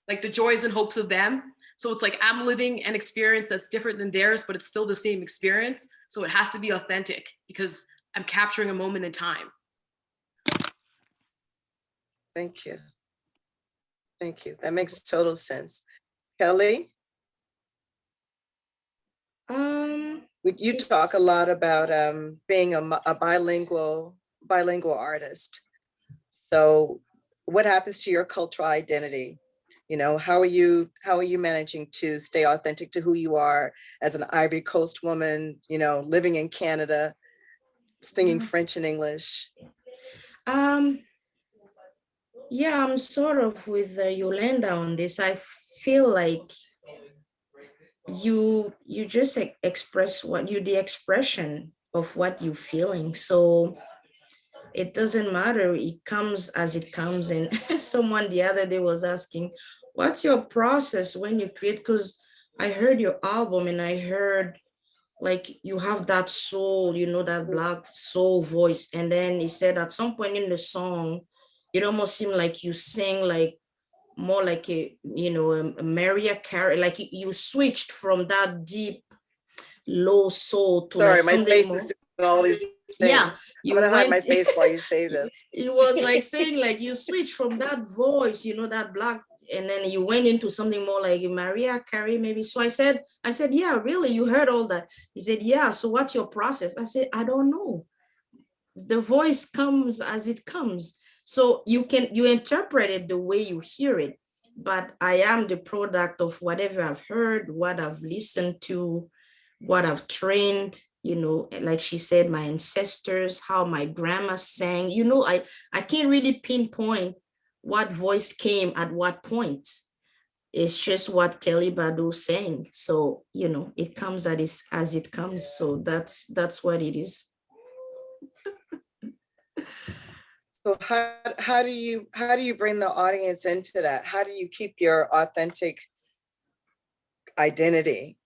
like the joys and hopes of them. So it's like I'm living an experience that's different than theirs, but it's still the same experience. So it has to be authentic because I'm capturing a moment in time. Thank you. Thank you. That makes total sense. Kelly? You talk a lot about being a bilingual artist. So what happens to your cultural identity? You know, how are you managing to stay authentic to who you are as an Ivory Coast woman, you know, living in Canada, singing French and English? Yeah, I'm sort of with Yolanda on this. I feel like you just express the expression of what you're feeling. So it doesn't matter, it comes as it comes. And someone the other day was asking, what's your process when you create? Because I heard your album and I heard like you have that soul, you know, that Black soul voice. And then he said at some point in the song, it almost seemed like you sing like more like a, you know, a Mariah Carey, like you switched from that deep, low soul to Sorry, like my something face more. is doing all these things. Yeah, I'm gonna hide my face while you say this. It was like saying like you switched from that voice, you know, that Black, and then you went into something more like Mariah Carey maybe. So I said, yeah, really, you heard all that? He said, yeah. So what's your process? I said, I don't know. The voice comes as it comes. So you interpret it the way you hear it, but I am the product of whatever I've heard, what I've listened to, what I've trained, you know, like she said, my ancestors, how my grandma sang, you know, I can't really pinpoint what voice came at what point. It's just what Kelly Bado sang. So, you know, it comes as it comes. So that's what it is. So how do you bring the audience into that? How do you keep your authentic identity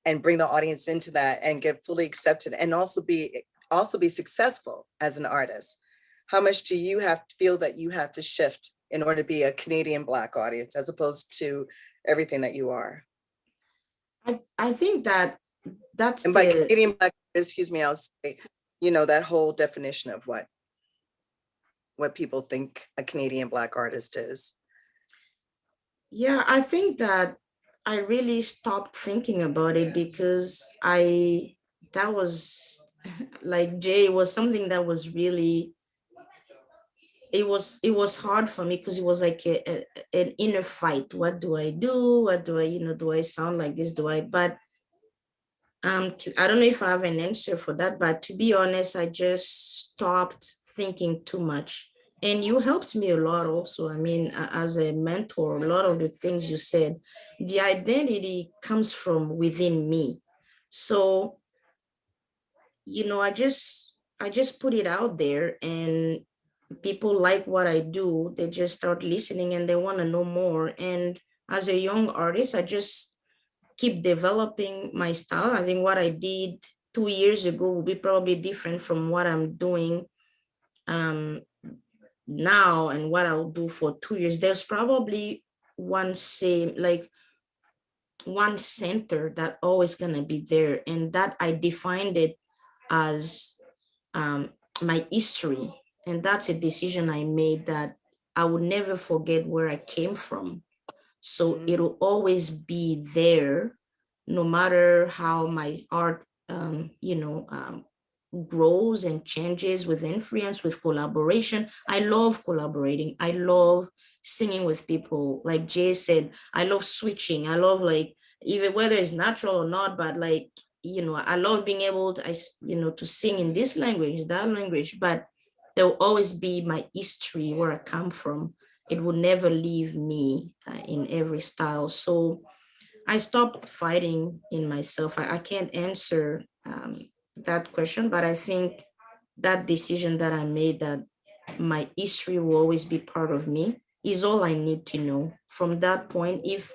and bring the audience into that and get fully accepted and also be successful as an artist? How much do you feel that you have to shift in order to be a Canadian Black audience as opposed to everything that you are? I think that's and by Canadian Black, excuse me, I'll say, you know, that whole definition of what people think a Canadian Black artist is. Yeah, I think that I really stopped thinking about it because that was like Jay was something that was really, it was hard for me because it was like an inner fight. What do I do? What do I, you know, do I sound like this? But I don't know if I have an answer for that, but to be honest, I just stopped thinking too much. And you helped me a lot also. I mean, as a mentor, a lot of the things you said, the identity comes from within me. So, you know, I just put it out there and people like what I do. They just start listening and they want to know more. And as a young artist, I just keep developing my style. I think what I did 2 years ago will be probably different from what I'm doing now and what I'll do for 2 years. There's probably one center that always gonna be there, and that I defined it as my history. And that's a decision I made, that I would never forget where I came from. So it'll always be there, no matter how my art, grows and changes with influence, with collaboration. I love collaborating. I love singing with people. Like Jay said, I love switching. I love, like, even whether it's natural or not, but like, you know, I love being able to, to sing in this language, that language, but there will always be my history, where I come from. It will never leave me in every style. So I stopped fighting in myself. I can't answer that question, but I think that decision that I made, that my history will always be part of me, is all I need to know. From that point, if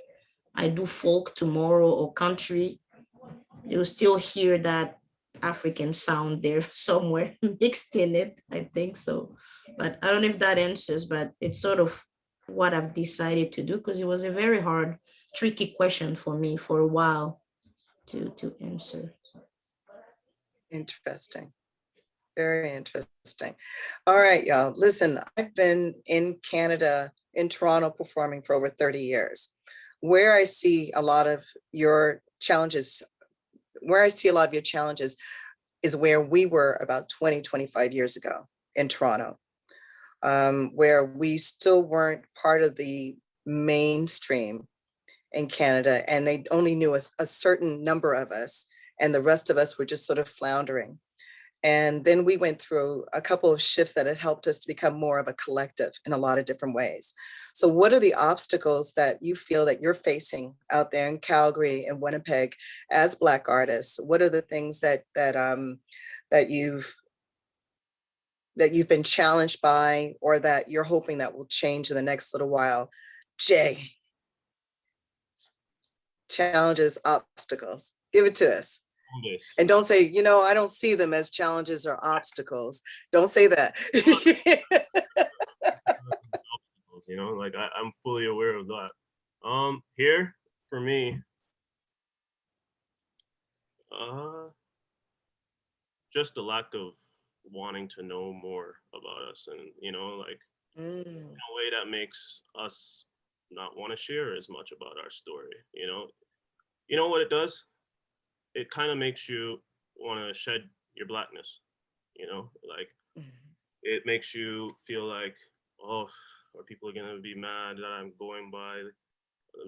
I do folk tomorrow or country, you'll still hear that African sound there somewhere mixed in it, I think so. But I don't know if that answers, but it's sort of what I've decided to do, because it was a very hard, tricky question for me for a while to answer. Interesting. Very interesting. All right, y'all. Listen, I've been in Canada, in Toronto, performing for over 30 years. Where I see a lot of your challenges where I see a lot of your challenges is where we were about 20, 25 years ago in Toronto, where we still weren't part of the mainstream in Canada, and they only knew a certain number of us, and the rest of us were just sort of floundering. And then we went through a couple of shifts that had helped us to become more of a collective in a lot of different ways. So what are the obstacles that you feel that you're facing out there in Calgary and Winnipeg as Black artists? What are the things that you've been challenged by, or that you're hoping that will change in the next little while? Jay, challenges, obstacles, give it to us. And don't say, you know, I don't see them as challenges or obstacles. Don't say that. You know, like I'm fully aware of that. Here for me, just the lack of wanting to know more about us, and you know, like in a way that makes us not want to share as much about our story. You know what it does? It kind of makes you want to shed your Blackness, you know, like it makes you feel like, oh, are people going to be mad that I'm going by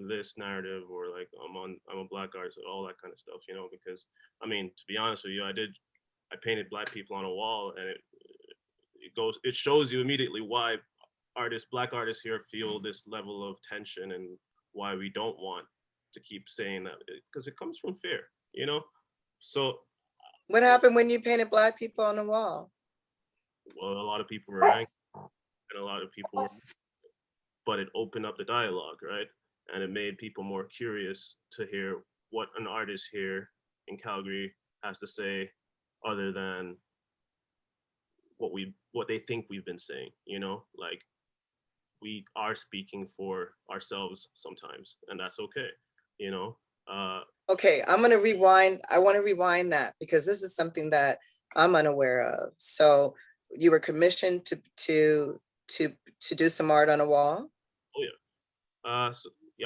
this narrative, or like I'm a Black artist, and all that kind of stuff, you know, because I mean, to be honest with you, I painted Black people on a wall, and it shows you immediately why Black artists here feel this level of tension, and why we don't want to keep saying that, because it comes from fear. You know, so what happened when you painted Black people on the wall? Well, a lot of people were angry, and a lot of people were, but it opened up the dialogue, right? And it made people more curious to hear what an artist here in Calgary has to say, other than what they think we've been saying. You know, like we are speaking for ourselves sometimes, and that's okay. You know. Okay, I'm gonna rewind. I want to rewind that, because this is something that I'm unaware of. So you were commissioned to do some art on a wall? Oh yeah.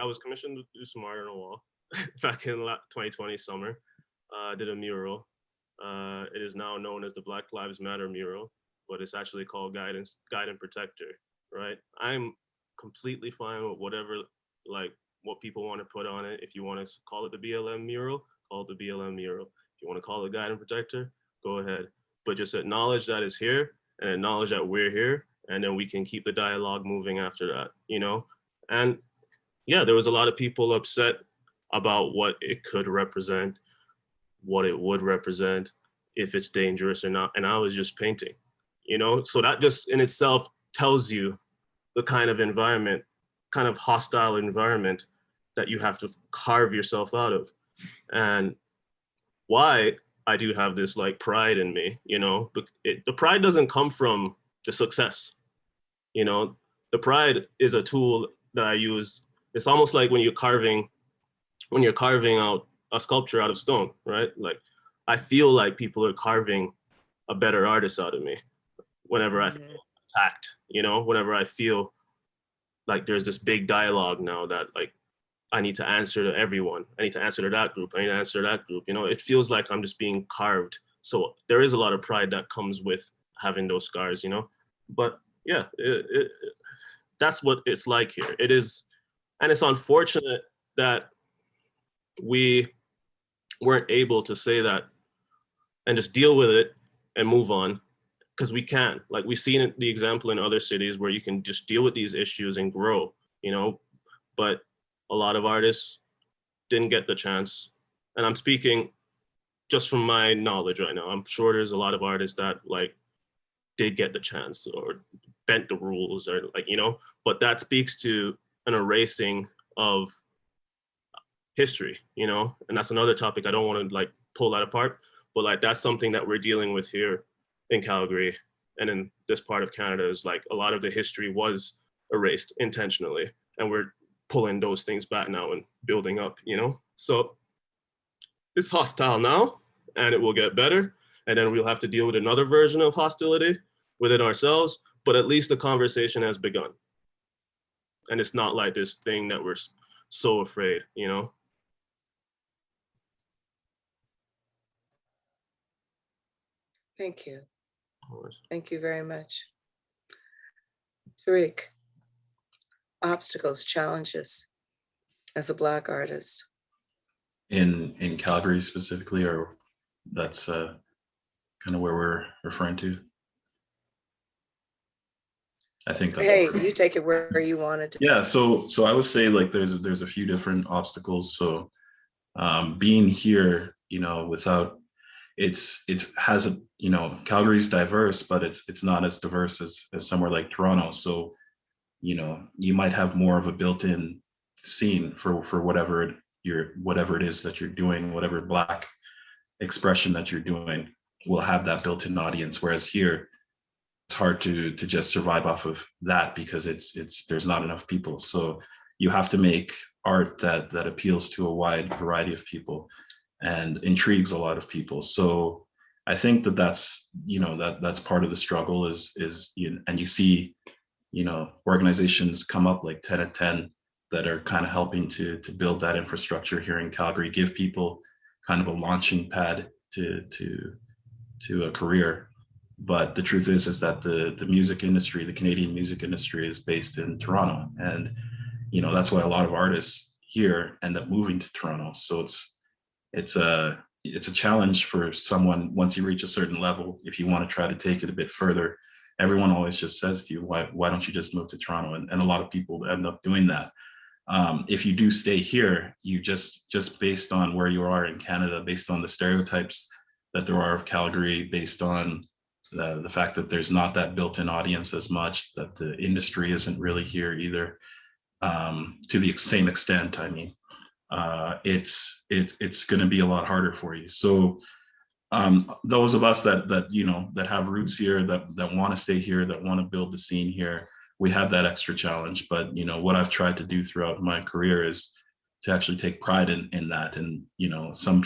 I was commissioned to do some art on a wall back in 2020 summer. I did a mural. It is now known as the Black Lives Matter mural, but it's actually called Guide and Protector, right? I'm completely fine with whatever, like, what people want to put on it. If you want to call it the BLM mural, call it the BLM mural. If you want to call it Guide and Protector, go ahead. But just acknowledge that it's here, and acknowledge that we're here, and then we can keep the dialogue moving after that, you know? And yeah, there was a lot of people upset about what it could represent, what it would represent, if it's dangerous or not. And I was just painting, you know? So that just in itself tells you the kind of environment, kind of hostile environment that you have to carve yourself out of. And why I do have this like pride in me, you know, the pride doesn't come from the success. You know, the pride is a tool that I use. It's almost like when you're carving out a sculpture out of stone, right? Like I feel like people are carving a better artist out of me whenever I feel attacked, you know, whenever I feel like there's this big dialogue now that like I need to answer to everyone. I need to answer to that group. I need to answer to that group. You know, it feels like I'm just being carved. So there is a lot of pride that comes with having those scars, you know? But yeah, that's what it's like here. It is, and it's unfortunate that we weren't able to say that and just deal with it and move on, because we can. Like we've seen the example in other cities where you can just deal with these issues and grow, you know? But a lot of artists didn't get the chance. And I'm speaking just from my knowledge right now. I'm sure there's a lot of artists that like did get the chance or bent the rules or like, you know, but that speaks to an erasing of history, you know? And that's another topic. I don't want to like pull that apart, but like that's something that we're dealing with here in Calgary and in this part of Canada, is like a lot of the history was erased intentionally, and we're pulling those things back now and building up, you know? So it's hostile now, and it will get better. And then we'll have to deal with another version of hostility within ourselves, but at least the conversation has begun. And it's not like this thing that we're so afraid, you know? Thank you. Of course. Thank you very much. Tarik, obstacles, challenges as a Black artist. In Calgary specifically, or that's kind of where we're referring to? I think that's Hey, you take it where you want it to. Yeah, so I would say like there's a few different obstacles. So being here, you know, without it has a, you know, Calgary's diverse, but it's not as diverse as somewhere like Toronto. So, you know, you might have more of a built-in scene for whatever it is that you're doing, whatever Black expression that you're doing will have that built-in audience. Whereas here, it's hard to just survive off of that because there's not enough people. So you have to make art that appeals to a wide variety of people and intrigues a lot of people. So I think that's, you know, that's part of the struggle is you know, and you see, you know, organizations come up like 10 at 10 that are kind of helping to build that infrastructure here in Calgary, give people kind of a launching pad to a career. But the truth is that the music industry, the Canadian music industry, is based in Toronto, and you know that's why a lot of artists here end up moving to Toronto. So it's a challenge for someone once you reach a certain level. If you want to try to take it a bit further, everyone always just says to you, why don't you just move to Toronto? And a lot of people end up doing that. If you do stay here, you just based on where you are in Canada, based on the stereotypes that there are of Calgary, based on the fact that there's not that built-in audience as much, that the industry isn't really here either, to the same extent. I mean, it's going to be a lot harder for you. So those of us that you know that have roots here, that want to stay here, that want to build the scene here, we have that extra challenge. But you know what I've tried to do throughout my career is to actually take pride in that. And you know, some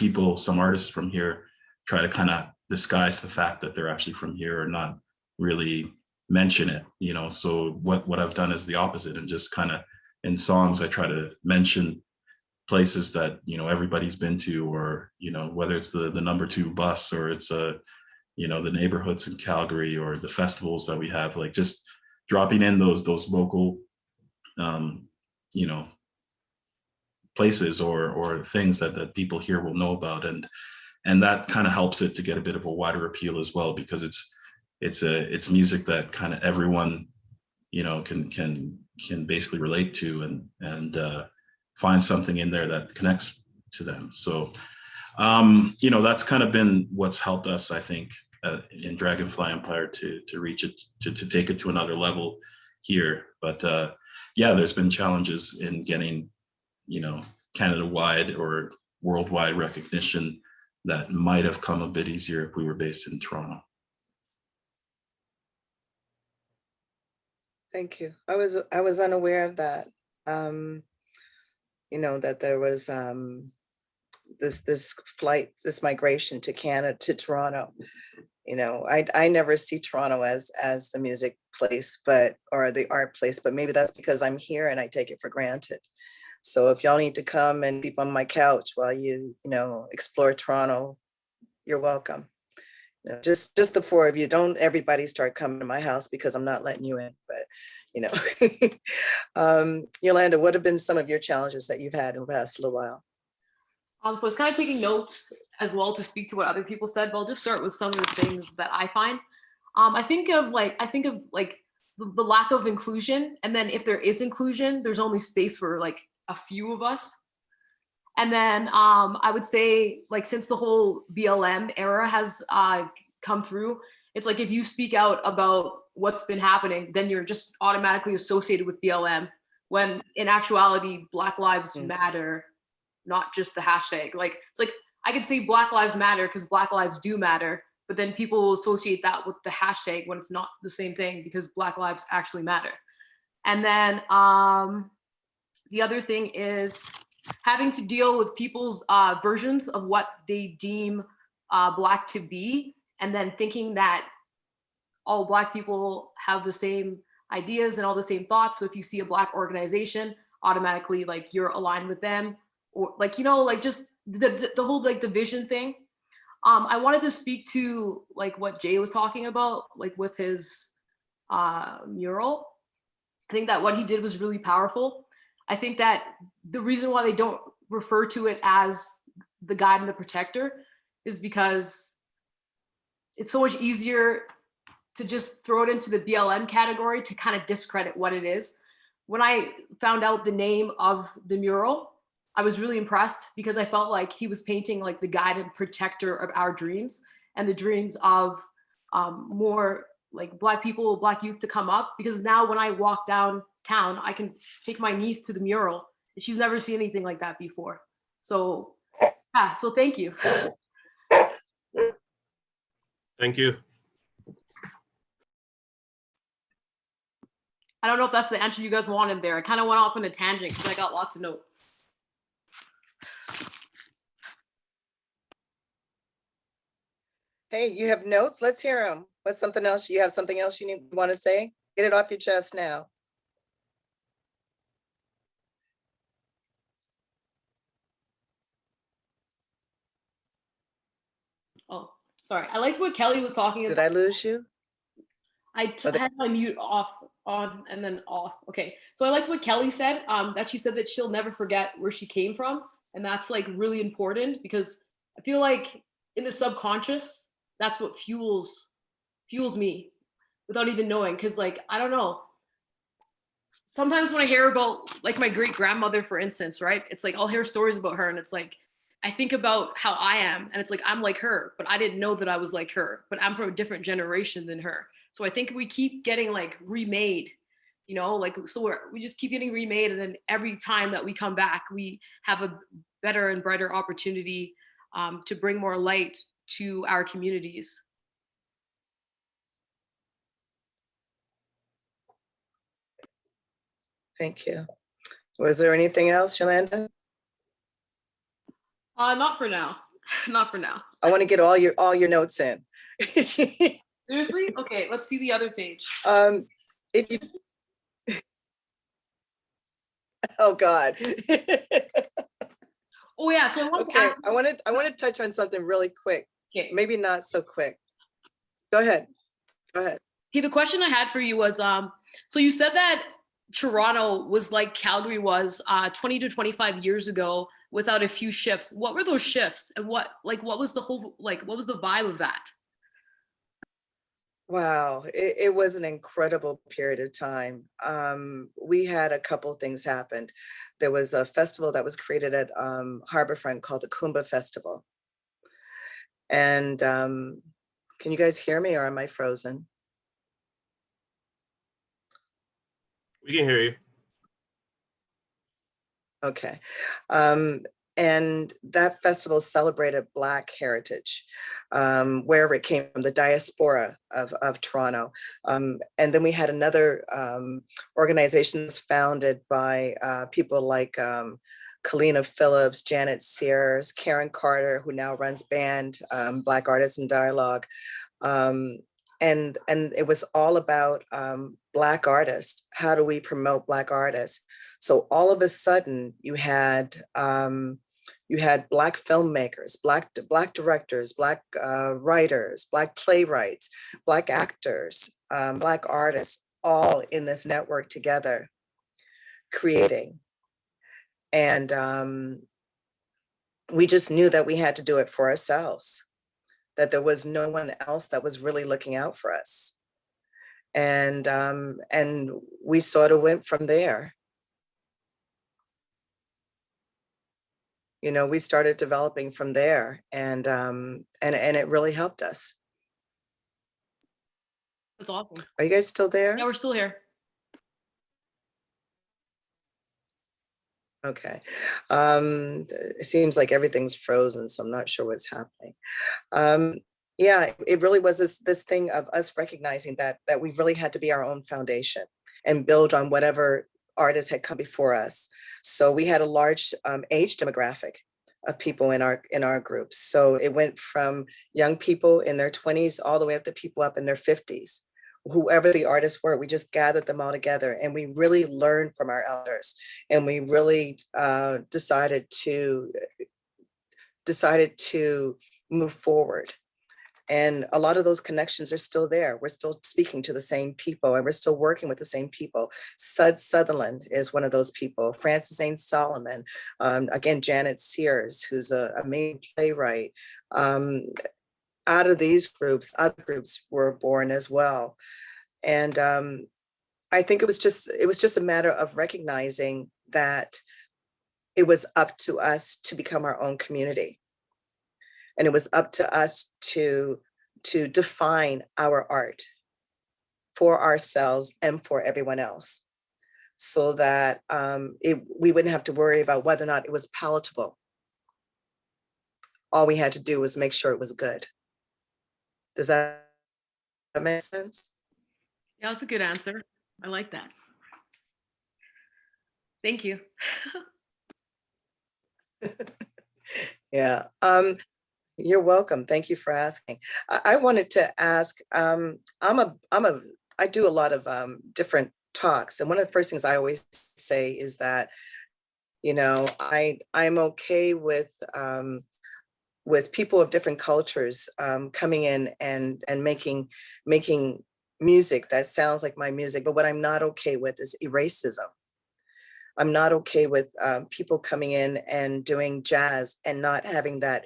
artists from here try to kind of disguise the fact that they're actually from here or not really mention it, you know. So what I've done is the opposite, and just kind of in songs I try to mention places that, you know, everybody's been to, or you know, whether it's the number 2 bus, or it's you know, the neighborhoods in Calgary, or the festivals that we have, like just dropping in those local you know, places or things that people here will know about. And that kind of helps it to get a bit of a wider appeal as well, because it's music that kind of everyone, you know, can basically relate to and find something in there that connects to them. So, you know, that's kind of been what's helped us, I think, in Dragonfly Empire to reach it, to take it to another level here. But yeah, there's been challenges in getting, you know, Canada-wide or worldwide recognition that might have come a bit easier if we were based in Toronto. Thank you. I was unaware of that. You know, that there was this flight, this migration to Canada, to Toronto. You know, I never see Toronto as the music place, or the art place, but maybe that's because I'm here and I take it for granted. So if y'all need to come and sleep on my couch while you know, explore Toronto, you're welcome. You know, just the 4 of you. Don't everybody start coming to my house because I'm not letting you in. But you know, Yolanda, what have been some of your challenges that you've had in the past little while? So it's kind of taking notes as well to speak to what other people said, but I'll just start with some of the things that I find. I think of the lack of inclusion, and then if there is inclusion, there's only space for like a few of us. And then I would say, like, since the whole BLM era has come through, it's like if you speak out about what's been happening, then you're just automatically associated with BLM, when in actuality, Black Lives Matter, not just the hashtag. Like, it's like I could say Black Lives Matter because Black lives do matter, but then people will associate that with the hashtag when it's not the same thing, because Black lives actually matter. And then the other thing is having to deal with people's versions of what they deem Black to be, and then thinking that all Black people have the same ideas and all the same thoughts. So if you see a Black organization, automatically like you're aligned with them, or like, you know, like just the whole like division thing. I wanted to speak to like what Jay was talking about, like with his mural. I think that what he did was really powerful. I think that the reason why they don't refer to it as the guide and the protector is because it's so much easier to just throw it into the BLM category to kind of discredit what it is. When I found out the name of the mural, I was really impressed because I felt like he was painting like the guide and protector of our dreams and the dreams of more like Black people, Black youth to come up. Because now when I walk downtown, I can take my niece to the mural. And she's never seen anything like that before. So, yeah, so thank you. Thank you. I don't know if that's the answer you guys wanted there. I kind of went off on a tangent because I got lots of notes. Hey, you have notes? Let's hear them. What's something else? You have something else you want to say? Get it off your chest now. Oh, sorry. I liked what Kelly was talking about. Did I lose you? I had my mute on and then off. Okay. So I liked what Kelly said, that she said that she'll never forget where she came from. And that's like really important because I feel like in the subconscious, that's what fuels me without even knowing. Cause like, I don't know. Sometimes when I hear about like my great grandmother, for instance, right? It's like, I'll hear stories about her and it's like, I think about how I am and it's like, I'm like her, but I didn't know that I was like her, but I'm from a different generation than her. So I think we keep getting like remade, you know, like, so we just keep getting remade. And then every time that we come back, we have a better and brighter opportunity to bring more light to our communities. Thank you. Was there anything else, Yolanda? Not for now. Not for now. I want to get all your notes in. Seriously? Okay, let's see the other page. If you, oh God. Oh yeah, so I want to touch on something really quick. Okay. Maybe not so quick. Go ahead. Go ahead. Hey, the question I had for you was, so you said that Toronto was like Calgary was 20 to 25 years ago without a few shifts. What were those shifts, and what was the whole, like, what was the vibe of that? Wow, it was an incredible period of time. We had a couple things happen. There was a festival that was created at Harborfront called the Kumba Festival. And can you guys hear me or am I frozen? We can hear you. Okay. And that festival celebrated Black heritage, wherever it came from, the diaspora of Toronto. And then we had another organization founded by people like Kalina Phillips, Janet Sears, Karen Carter, who now runs band, Black Artists in Dialogue. And it was all about Black artists. How do we promote Black artists? So all of a sudden you had Black filmmakers, Black directors, Black writers, Black playwrights, Black actors, Black artists, all in this network together, creating. And we just knew that we had to do it for ourselves, that there was no one else that was really looking out for us. And we sort of went from there. You know, we started developing from there, and it really helped us. That's awesome. Are you guys still there? Yeah, we're still here. Okay. It seems like everything's frozen, so I'm not sure what's happening. Yeah, it really was this thing of us recognizing that we really had to be our own foundation and build on whatever artists had come before us. So we had a large age demographic of people in our groups. So it went from young people in their 20s all the way up to people up in their 50s. Whoever the artists were, we just gathered them all together and we really learned from our elders, and we really decided to move forward. And a lot of those connections are still there. We're still speaking to the same people, and we're still working with the same people. Sutherland is one of those people. Francis Ain Solomon, again, Janet Sears, who's a main playwright. Out of these groups, other groups were born as well. And I think it was just a matter of recognizing that it was up to us to become our own community. And it was up to us to define our art for ourselves and for everyone else, so that we wouldn't have to worry about whether or not it was palatable. All we had to do was make sure it was good. Does that make sense? Yeah, that's a good answer. I like that. Thank you. Yeah. You're welcome. Thank you for asking. I wanted to ask, I do a lot of different talks. And one of the first things I always say is that, you know, I'm okay with people of different cultures coming in and making music that sounds like my music. But what I'm not okay with is racism. I'm not okay with people coming in and doing jazz and not having that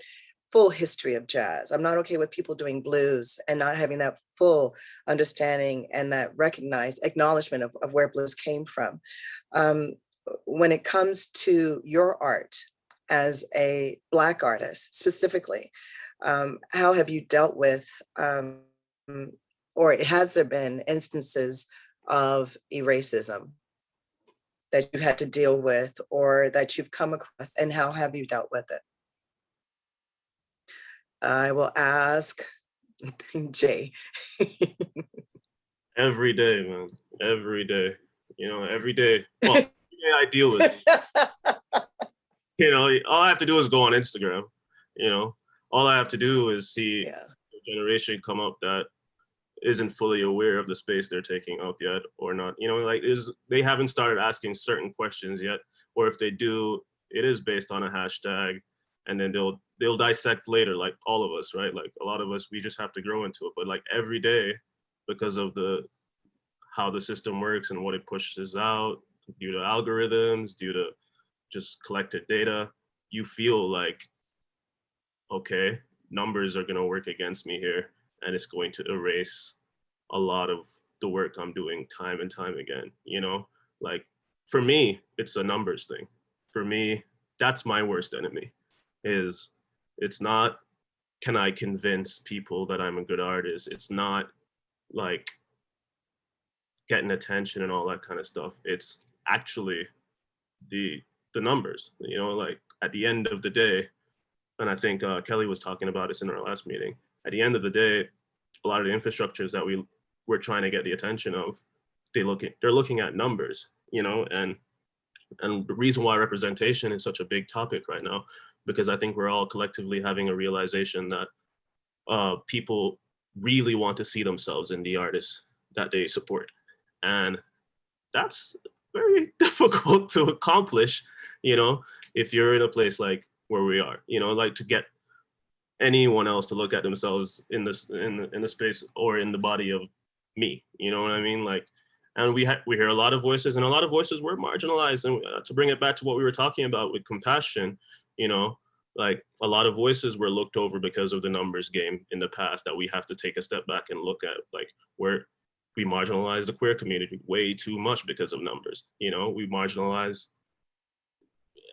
full history of jazz. I'm not okay with people doing blues and not having that full understanding and that recognized acknowledgement of where blues came from. When it comes to your art as a Black artist specifically, how have you dealt with, or has there been instances of racism that you've had to deal with or that you've come across, and how have you dealt with it? I will ask Jay. Every day, man. Every day. You know, every day. Well, every day I deal with it. You know, all I have to do is go on Instagram. You know, all I have to do is see a generation come up that isn't fully aware of the space they're taking up yet, or not. You know, like they haven't started asking certain questions yet, or if they do, it is based on a hashtag, and then they'll dissect later, like all of us, right? Like a lot of us, we just have to grow into it. But like every day, because of how the system works and what it pushes out, due to algorithms, due to just collected data, you feel like, okay, numbers are gonna work against me here, and it's going to erase a lot of the work I'm doing time and time again, you know? Like, for me, it's a numbers thing. For me, that's my worst enemy. It's not, can I convince people that I'm a good artist? It's not like getting attention and all that kind of stuff. It's actually the numbers, you know, like at the end of the day, and I think Kelly was talking about this in our last meeting, at the end of the day, a lot of the infrastructures that we're trying to get the attention of, they're looking at numbers, you know, and the reason why representation is such a big topic right now, because I think we're all collectively having a realization that people really want to see themselves in the artists that they support. And that's very difficult to accomplish, you know, if you're in a place like where we are, you know, like to get anyone else to look at themselves in the space or in the body of me, you know what I mean? Like, and we hear a lot of voices, and a lot of voices were marginalized. And to bring it back to what we were talking about with compassion, you know, like a lot of voices were looked over because of the numbers game in the past, that we have to take a step back and look at, like, where we marginalize the queer community way too much because of numbers. You know, we marginalize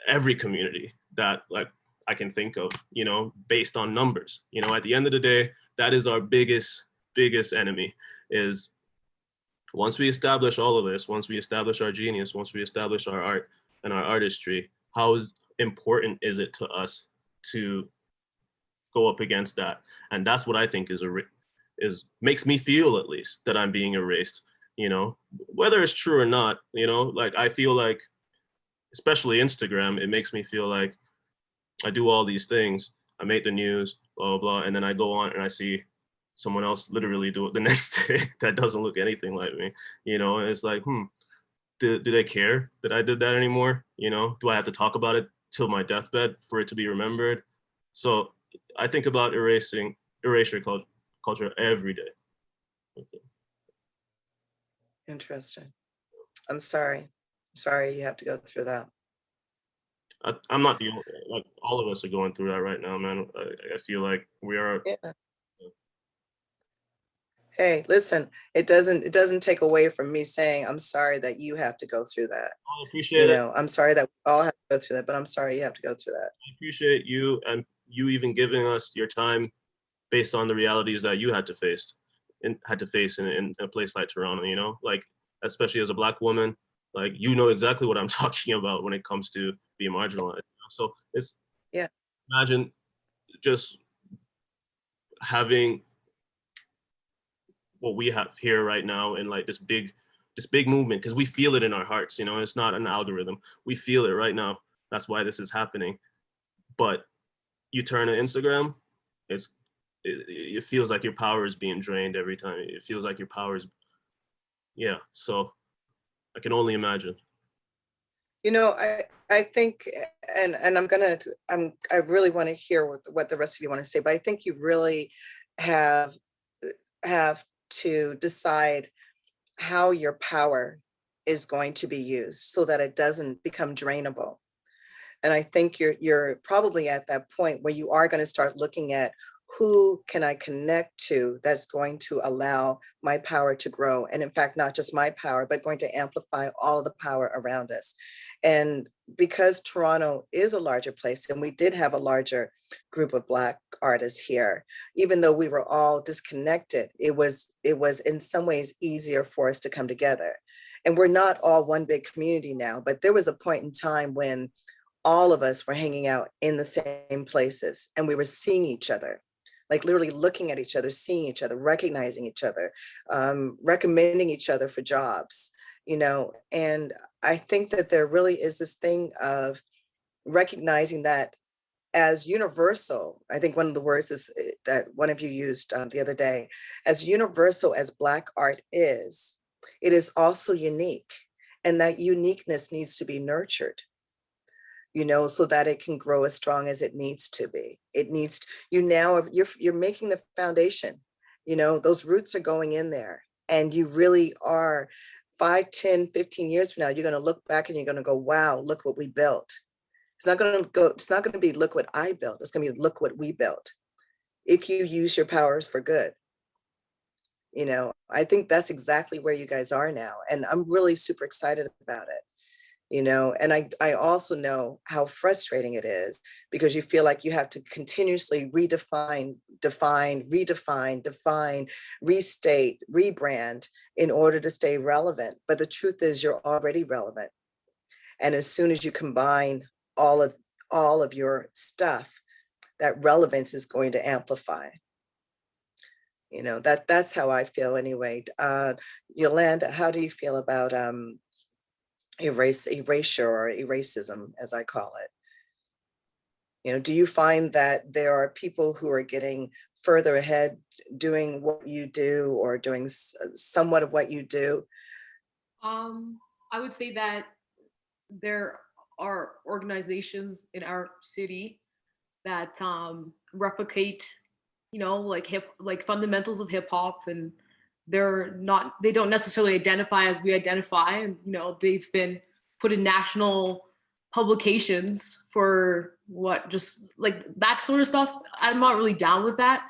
every community that, like, I can think of, you know, based on numbers. You know, at the end of the day, that is our biggest enemy. Is once we establish all of this, once we establish our genius, once we establish our art and our artistry, how important is it to us to go up against that? And that's what I think is makes me feel, at least, that I'm being erased, you know, whether it's true or not. You know, like, I feel like, especially Instagram, it makes me feel like I do all these things, I make the news, blah, blah, blah, and then I go on and I see someone else literally do it the next day that doesn't look anything like me, you know? And it's like, do they care that I did that anymore? You know, do I have to talk about it till my deathbed for it to be remembered? So I think about erasure culture every day. Interesting. I'm sorry. Sorry you have to go through that. I'm not the only, like all of us are going through that right now, man. I feel like we are. Yeah. Hey, listen, it doesn't take away from me saying I'm sorry that you have to go through that. I appreciate it. I'm sorry that we all have to go through that, but I'm sorry you have to go through that. I appreciate you and you even giving us your time based on the realities that you had to face in a place like Toronto, you know, like especially as a Black woman, like you know exactly what I'm talking about when it comes to being marginalized. So it's, yeah. Imagine just having what we have here right now in like this big movement, because we feel it in our hearts, you know, it's not an algorithm. We feel it right now. That's why this is happening. But you turn to Instagram, it feels like your power is being drained every time. It feels like your power is, yeah. So I can only imagine. You know, I think, and I really want to hear what the rest of you want to say, but I think you really have to decide how your power is going to be used so that it doesn't become drainable. And I think you're probably at that point where you are going to start looking at who can I connect to that's going to allow my power to grow. And in fact, not just my power, but going to amplify all of the power around us. And because Toronto is a larger place, and we did have a larger group of Black artists here, even though we were all disconnected, it was in some ways easier for us to come together. And we're not all one big community now, but there was a point in time when all of us were hanging out in the same places and we were seeing each other. Like literally looking at each other, seeing each other, recognizing each other, recommending each other for jobs, you know. And I think that there really is this thing of recognizing that as universal. I think one of the words is that one of you used the other day, as universal as Black art is, it is also unique. And that uniqueness needs to be nurtured, you know, so that it can grow as strong as it needs to be. It needs to, you're making the foundation, you know, those roots are going in there, and you really are 5, 10, 15 years from now, you're going to look back and you're going to go, wow, look what we built. It's not going to be, look what I built. It's going to be, look what we built. If you use your powers for good. You know, I think that's exactly where you guys are now. And I'm really super excited about it. You know, and I also know how frustrating it is, because you feel like you have to continuously redefine, restate, rebrand in order to stay relevant. But the truth is you're already relevant. And as soon as you combine all of your stuff, that relevance is going to amplify. You know, that's how I feel anyway. Yolanda, how do you feel about erasure or eracism, as I call it? You know, do you find that there are people who are getting further ahead doing what you do, or doing somewhat of what you do? I would say that there are organizations in our city that replicate, you know, like fundamentals of hip hop, and they don't necessarily identify as we identify. And, you know, they've been put in national publications for just like that sort of stuff. I'm not really down with that.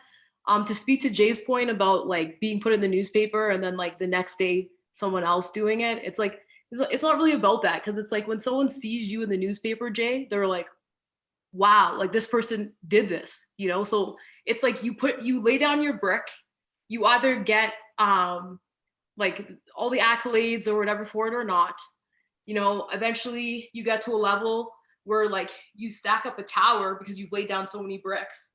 To speak to Jay's point about like being put in the newspaper and then like the next day someone else doing it, it's like, it's not really about that. Cause it's like when someone sees you in the newspaper, Jay, they're like, wow, like this person did this, you know? So it's like you lay down your brick, you either get like all the accolades or whatever for it or not. You know, eventually you get to a level where like you stack up a tower because you've laid down so many bricks.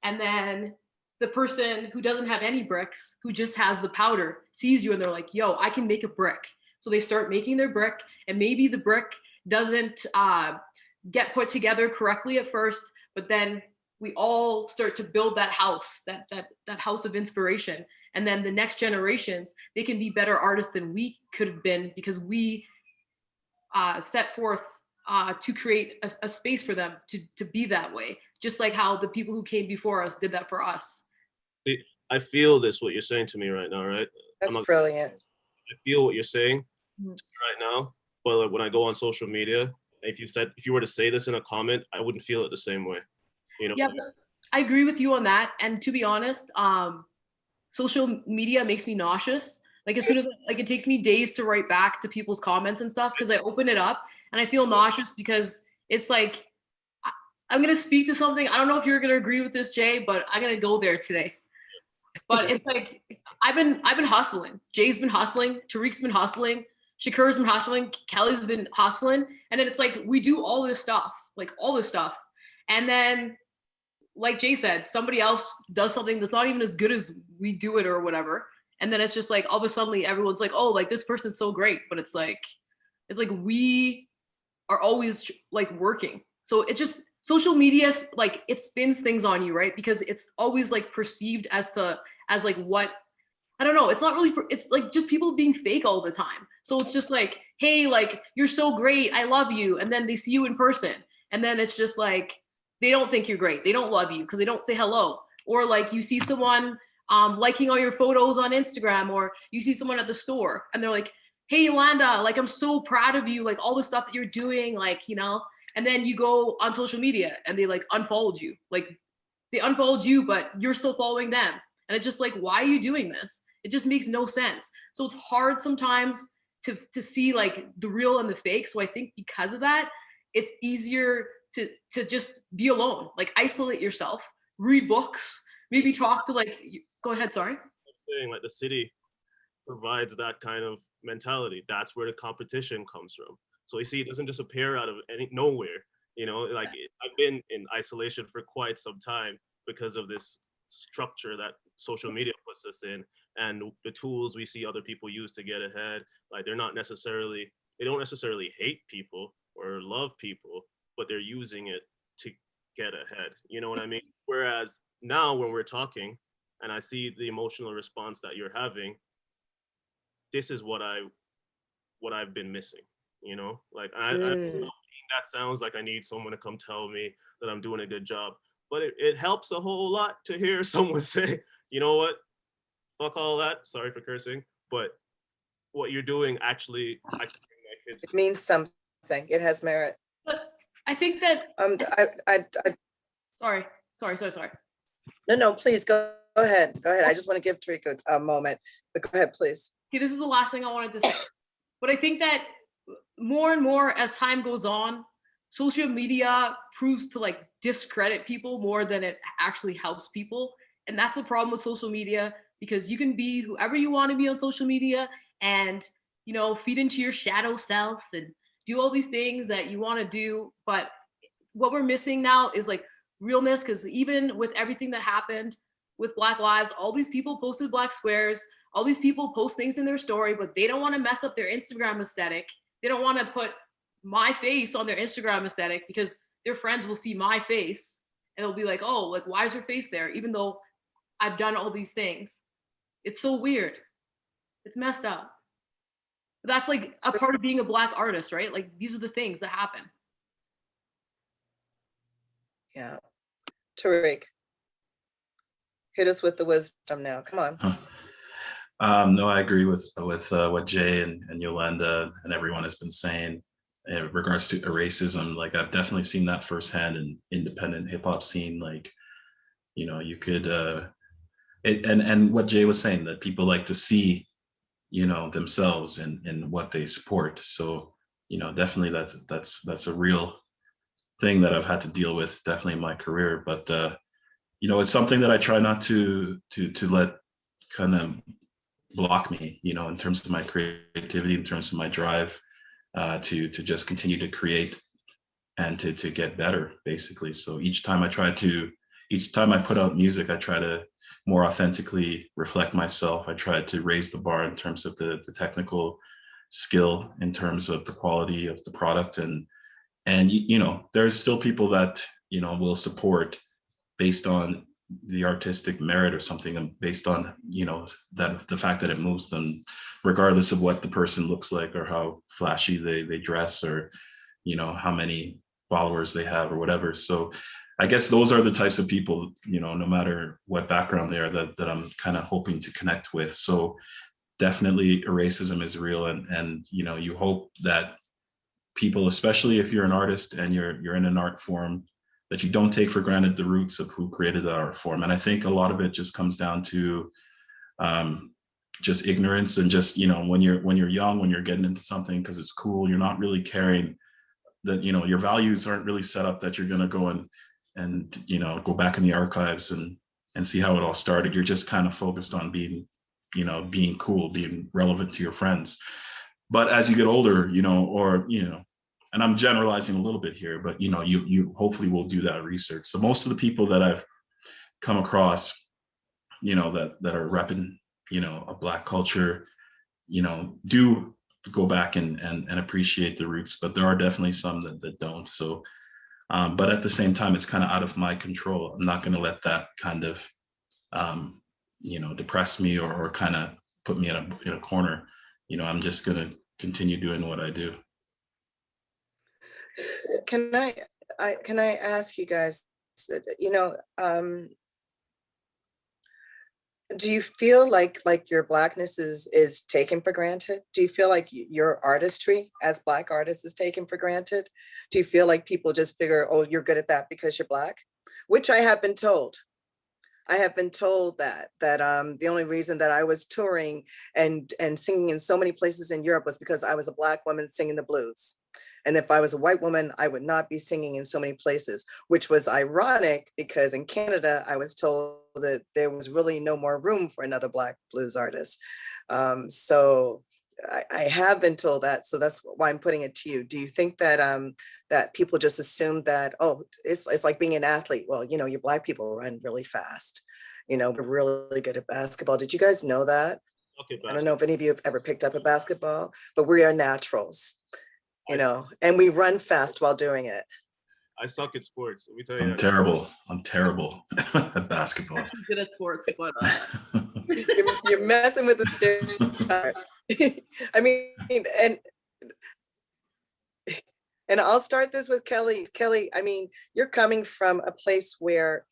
And then the person who doesn't have any bricks, who just has the powder, sees you and they're like, yo, I can make a brick. So they start making their brick, and maybe the brick doesn't get put together correctly at first, but then we all start to build that house, that house of inspiration. And then the next generations, they can be better artists than we could have been, because we set forth to create a space for them to be that way, just like how the people who came before us did that for us. I feel this, what you're saying to me right now, right? That's brilliant. I feel what you're saying Mhm. right now, but like when I go on social media, if you were to say this in a comment, I wouldn't feel it the same way. You know? Yeah, I agree with you on that. And to be honest, social media makes me nauseous. Like as soon as like it takes me days to write back to people's comments and stuff because I open it up and I feel nauseous because it's like I'm gonna speak to something. I don't know if you're gonna agree with this, Jay, but I'm gonna go there today. But it's like I've been hustling. Jay's been hustling. Tarik's been hustling. Shakura's been hustling. Kelly's been hustling. And then it's like we do all this stuff, and then like Jay said, somebody else does something that's not even as good as we do it or whatever. And then it's just like all of a sudden everyone's like, oh, like this person's so great. But it's like we are always like working. So it just social media, like it spins things on you, right? Because it's always like perceived as like what, I don't know. It's not really, it's like just people being fake all the time. So it's just like, hey, like you're so great. I love you. And then they see you in person. And then it's just like, they don't think you're great. They don't love you because they don't say hello. Or like you see someone liking all your photos on Instagram, or you see someone at the store and they're like, hey, Yolanda, like I'm so proud of you, like all the stuff that you're doing, like, you know, and then you go on social media and they like unfollowed you. Like they unfollowed you, but you're still following them. And it's just like, why are you doing this? It just makes no sense. So it's hard sometimes to see like the real and the fake. So I think because of that, it's easier to just be alone, like isolate yourself, read books, maybe talk to like, go ahead, sorry. I'm saying like the city provides that kind of mentality. That's where the competition comes from. So you see, it doesn't just appear out of nowhere, you know, like I've been in isolation for quite some time because of this structure that social media puts us in and the tools we see other people use to get ahead. Like they don't necessarily hate people or love people, but they're using it to get ahead. You know what I mean? Whereas now when we're talking and I see the emotional response that you're having, this is what I've been missing, you know? Like I that sounds like I need someone to come tell me that I'm doing a good job, but it helps a whole lot to hear someone say, you know what, fuck all that, sorry for cursing, but what you're doing actually it means something. It has merit. But I think that I sorry. No, please go ahead. I just want to give Tarik a moment, but go ahead, please. Okay, this is the last thing I wanted to say. But I think that more and more as time goes on, social media proves to like discredit people more than it actually helps people. And that's the problem with social media, because you can be whoever you want to be on social media and, you know, feed into your shadow self and do all these things that you want to do. But what we're missing now is like realness, because even with everything that happened with Black Lives, all these people posted black squares, all these people post things in their story, but they don't want to mess up their Instagram aesthetic. They don't want to put my face on their Instagram aesthetic because their friends will see my face and they'll be like, oh, like, why is her face there? Even though I've done all these things. It's so weird. It's messed up. But that's like a part of being a Black artist, right? Like these are the things that happen. Yeah. Tarik, hit us with the wisdom now. Come on. No, I agree with what Jay and Yolanda and everyone has been saying in regards to racism. Like I've definitely seen that firsthand in independent hip hop scene. Like, you know, you could and what Jay was saying, that people like to see, you know, themselves in what they support. So, you know, definitely that's a real thing that I've had to deal with definitely in my career. But you know, it's something that I try not to let kind of block me, you know, in terms of my creativity, in terms of my drive to just continue to create and to get better, basically. So each time I put out music, I try to more authentically reflect myself. I try to raise the bar in terms of the technical skill, in terms of the quality of the product. And you know, there's still people that, you know, will support based on the artistic merit or something, and based on, you know, that the fact that it moves them, regardless of what the person looks like or how flashy they dress, or, you know, how many followers they have or whatever. So I guess those are the types of people, you know, no matter what background they are, that I'm kind of hoping to connect with. So definitely racism is real, and you know, you hope that people, especially if you're an artist and you're in an art form, that you don't take for granted the roots of who created the art form. And I think a lot of it just comes down to just ignorance, and just, you know, when you're young, when you're getting into something because it's cool, you're not really caring that, you know, your values aren't really set up that you're going to go and you know, go back in the archives and see how it all started. You're just kind of focused on being, you know, being cool, being relevant to your friends. But as you get older, you know, or, you know, and I'm generalizing a little bit here, but, you know, you hopefully will do that research. So most of the people that I've come across, you know, that are repping, you know, a Black culture, you know, do go back and appreciate the roots, but there are definitely some that don't. So, but at the same time, it's kind of out of my control. I'm not going to let that kind of, you know, depress me or kind of put me in a corner. You know, I'm just going to continue doing what I do. Can I ask you guys, you know, do you feel like your Blackness is taken for granted? Do you feel like your artistry as Black artists is taken for granted? Do you feel like people just figure, oh, you're good at that because you're Black? Which I have been told. I have been told that the only reason that I was touring and singing in so many places in Europe was because I was a Black woman singing the blues. And if I was a white woman, I would not be singing in so many places, which was ironic because in Canada, I was told that there was really no more room for another Black blues artist. So I have been told that. So that's why I'm putting it to you. Do you think that that people just assume that, oh, it's like being an athlete? Well, you know, you Black people run really fast. You know, we're really good at basketball. Did you guys know that? Okay, I don't know if any of you have ever picked up a basketball, but we are naturals. You know, and we run fast while doing it. I suck at sports. Let me tell you. I'm terrible at basketball. I'm good at sports, but you're messing with the stereotype. I mean, and I'll start this with Kelly. Kelly, I mean, you're coming from a place where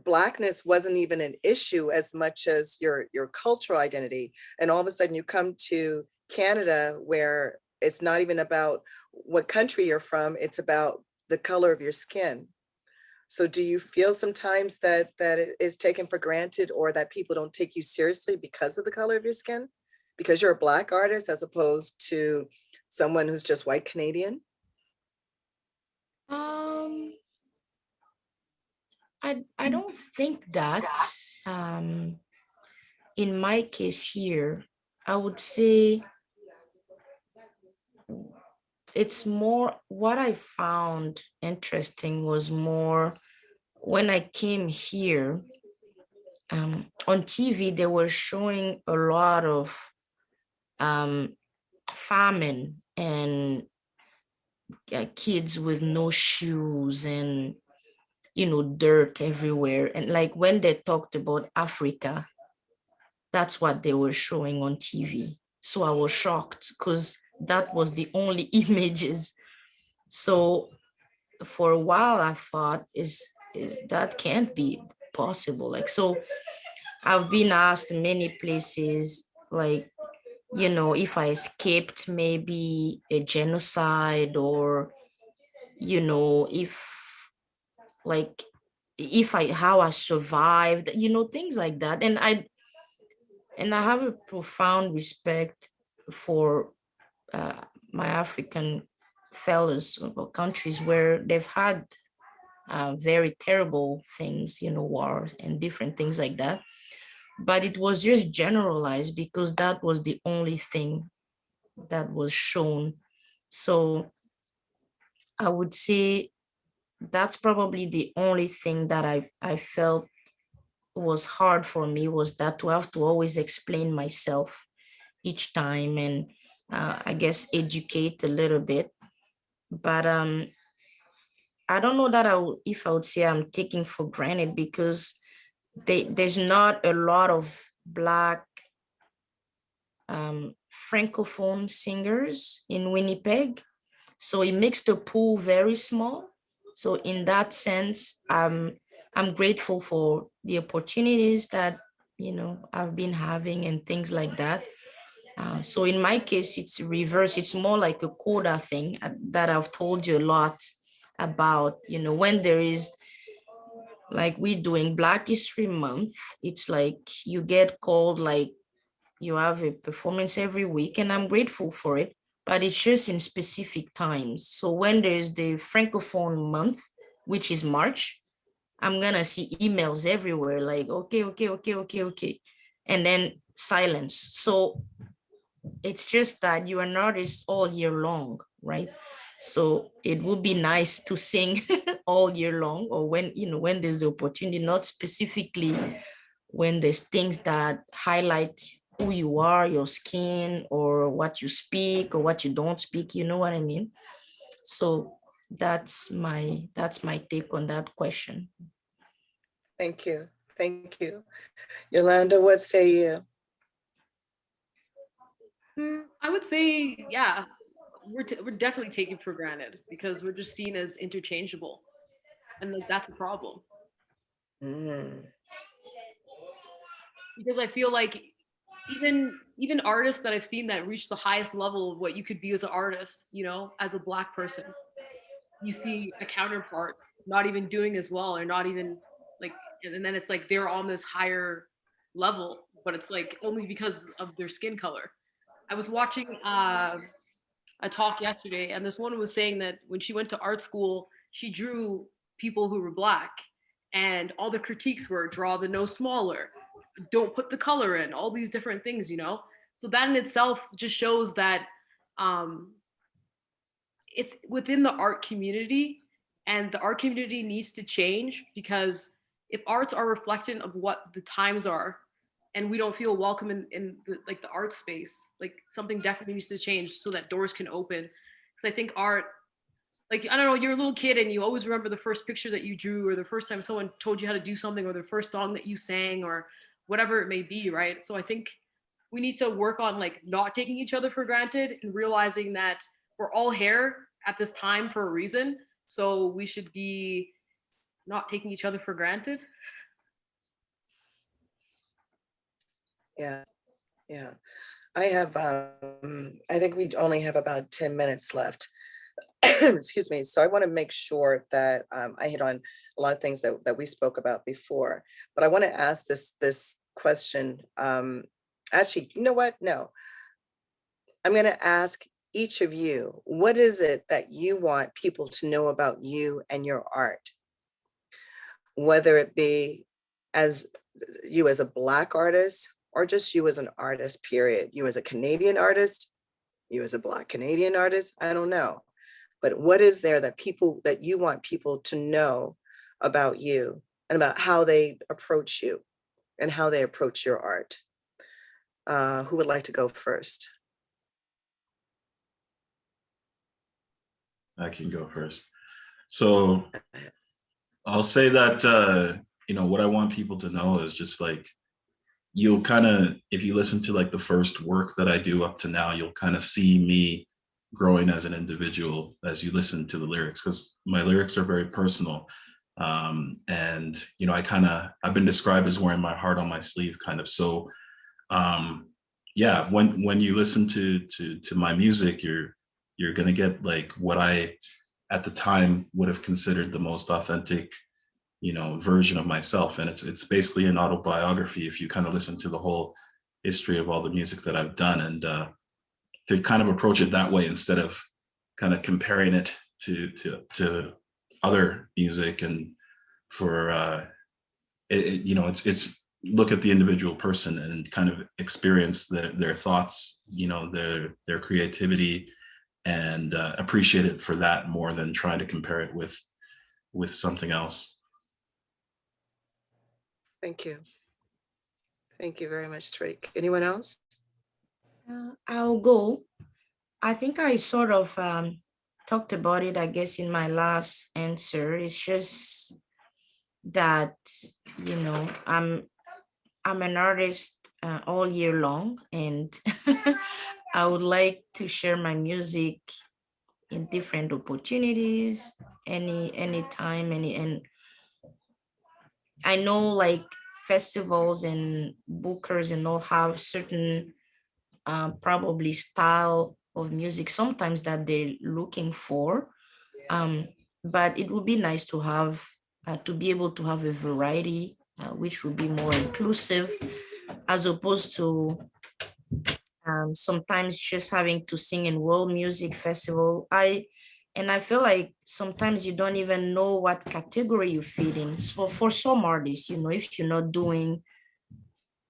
Blackness wasn't even an issue as much as your cultural identity, and all of a sudden you come to Canada where it's not even about what country you're from, it's about the color of your skin. So do you feel sometimes that it is taken for granted, or that people don't take you seriously because of the color of your skin? Because you're a Black artist as opposed to someone who's just white Canadian? I don't think that. In my case here, I would say it's more, what I found interesting was more when I came here, on TV, they were showing a lot of famine and kids with no shoes and, you know, dirt everywhere. And like when they talked about Africa, that's what they were showing on TV. So I was shocked because that was the only images. So for a while I thought, is that can't be possible. Like, so I've been asked many places, like, you know, if I escaped maybe a genocide, or, you know, how I survived, you know, things like that. And I have a profound respect for my African fellows or countries where they've had very terrible things, you know, wars and different things like that. But it was just generalized because that was the only thing that was shown. So I would say that's probably the only thing that I felt was hard for me, was that to have to always explain myself each time, and I guess educate a little bit. But I don't know that if I would say I'm taking for granted, because there's not a lot of Black Francophone singers in Winnipeg. So it makes the pool very small. So in that sense, I'm grateful for the opportunities that, I've been having and things like that. So in my case, it's reverse. It's more like a quota thing that I've told you a lot about, when there is, like we doing Black History Month, it's like you get called, like you have a performance every week, and I'm grateful for it, but it's just in specific times. So when there's the Francophone month, which is March, I'm gonna see emails everywhere like, okay. And then silence. So it's just that you are an artist all year long, right? So it would be nice to sing all year long, or when there's the opportunity, not specifically when there's things that highlight who you are, your skin, or what you speak or what you don't speak, you know what I mean? So that's my take on that question. Thank you. Thank you. Yolanda, what say you? I would say, yeah, we're definitely taken for granted because we're just seen as interchangeable, and like that's a problem. Because I feel like even artists that I've seen that reach the highest level of what you could be as an artist, as a Black person, you see a counterpart not even doing as well, or not even like, and then it's like they're on this higher level, but it's like only because of their skin color. I was watching a talk yesterday, and this woman was saying that when she went to art school, she drew people who were Black, and all the critiques were draw the nose smaller, don't put the color in, all these different things, So that in itself just shows that it's within the art community, and the art community needs to change, because if arts are reflectant of what the times are, and we don't feel welcome in the art space, like something definitely needs to change so that doors can open. Because I think art, like, I don't know, you're a little kid and you always remember the first picture that you drew, or the first time someone told you how to do something, or the first song that you sang, or whatever it may be, right? So I think we need to work on like not taking each other for granted, and realizing that we're all here at this time for a reason. So we should be not taking each other for granted. Yeah. I think we only have about 10 minutes left. Excuse me. So I want to make sure that I hit on a lot of things that we spoke about before, but I want to ask this question. Actually, you know what? No, I'm going to ask each of you, what is it that you want people to know about you and your art? Whether it be as you as a Black artist, or just you as an artist, period. You as a Canadian artist, you as a Black Canadian artist, I don't know. But what is there that you want people to know about you, and about how they approach you and how they approach your art? Who would like to go first? I can go first. So I'll say that, what I want people to know is just like, you'll kind of, if you listen to like the first work that I do up to now, you'll kind of see me growing as an individual as you listen to the lyrics, because my lyrics are very personal. And, I've been described as wearing my heart on my sleeve kind of. So, yeah, when you listen to my music, you're going to get like what I, at the time, would have considered the most authentic version of myself. And it's basically an autobiography if you kind of listen to the whole history of all the music that I've done, and to kind of approach it that way instead of kind of comparing it to other music. And for it's look at the individual person and kind of experience their thoughts, their creativity, and appreciate it for that more than trying to compare it with something else. Thank you. Thank you very much, Tarik. Anyone else? I'll go. I think I sort of talked about it, I guess, in my last answer. It's just that, I'm an artist all year long, and I would like to share my music in different opportunities, any time, and I know like festivals and bookers and all have certain probably style of music sometimes that they're looking for. Um, but it would be nice to have to be able to have a variety, which would be more inclusive, as opposed to sometimes just having to sing in world music festival. I feel like sometimes you don't even know what category you fit in. So for some artists, you know, if you're not doing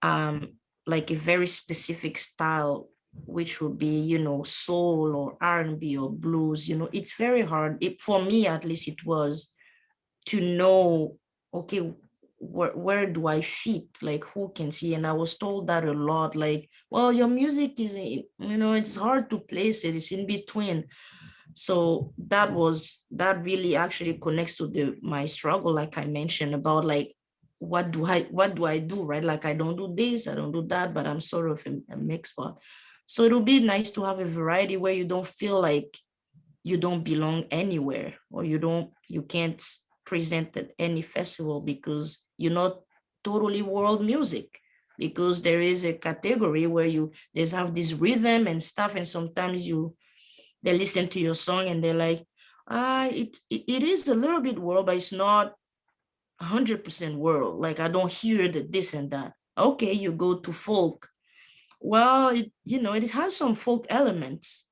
like a very specific style, which would be, you know, soul or R&B or blues, you know, it's very hard. For me, at least it was, to know, okay, where do I fit? Like, who can see? And I was told that a lot, like, well, your music is, you know, it's hard to place it. It's in between. So that really actually connects to my struggle, like I mentioned, about like, what do I do, right? Like, I don't do this, I don't do that, but I'm sort of a mixed spot. So it'll be nice to have a variety where you don't feel like you don't belong anywhere, or you can't present at any festival because you're not totally world music, because there is a category where there's have this rhythm and stuff, and sometimes they listen to your song and they're like, it is a little bit world, but it's not 100% world. Like, I don't hear the this and that. Okay, you go to folk. Well, it has some folk elements,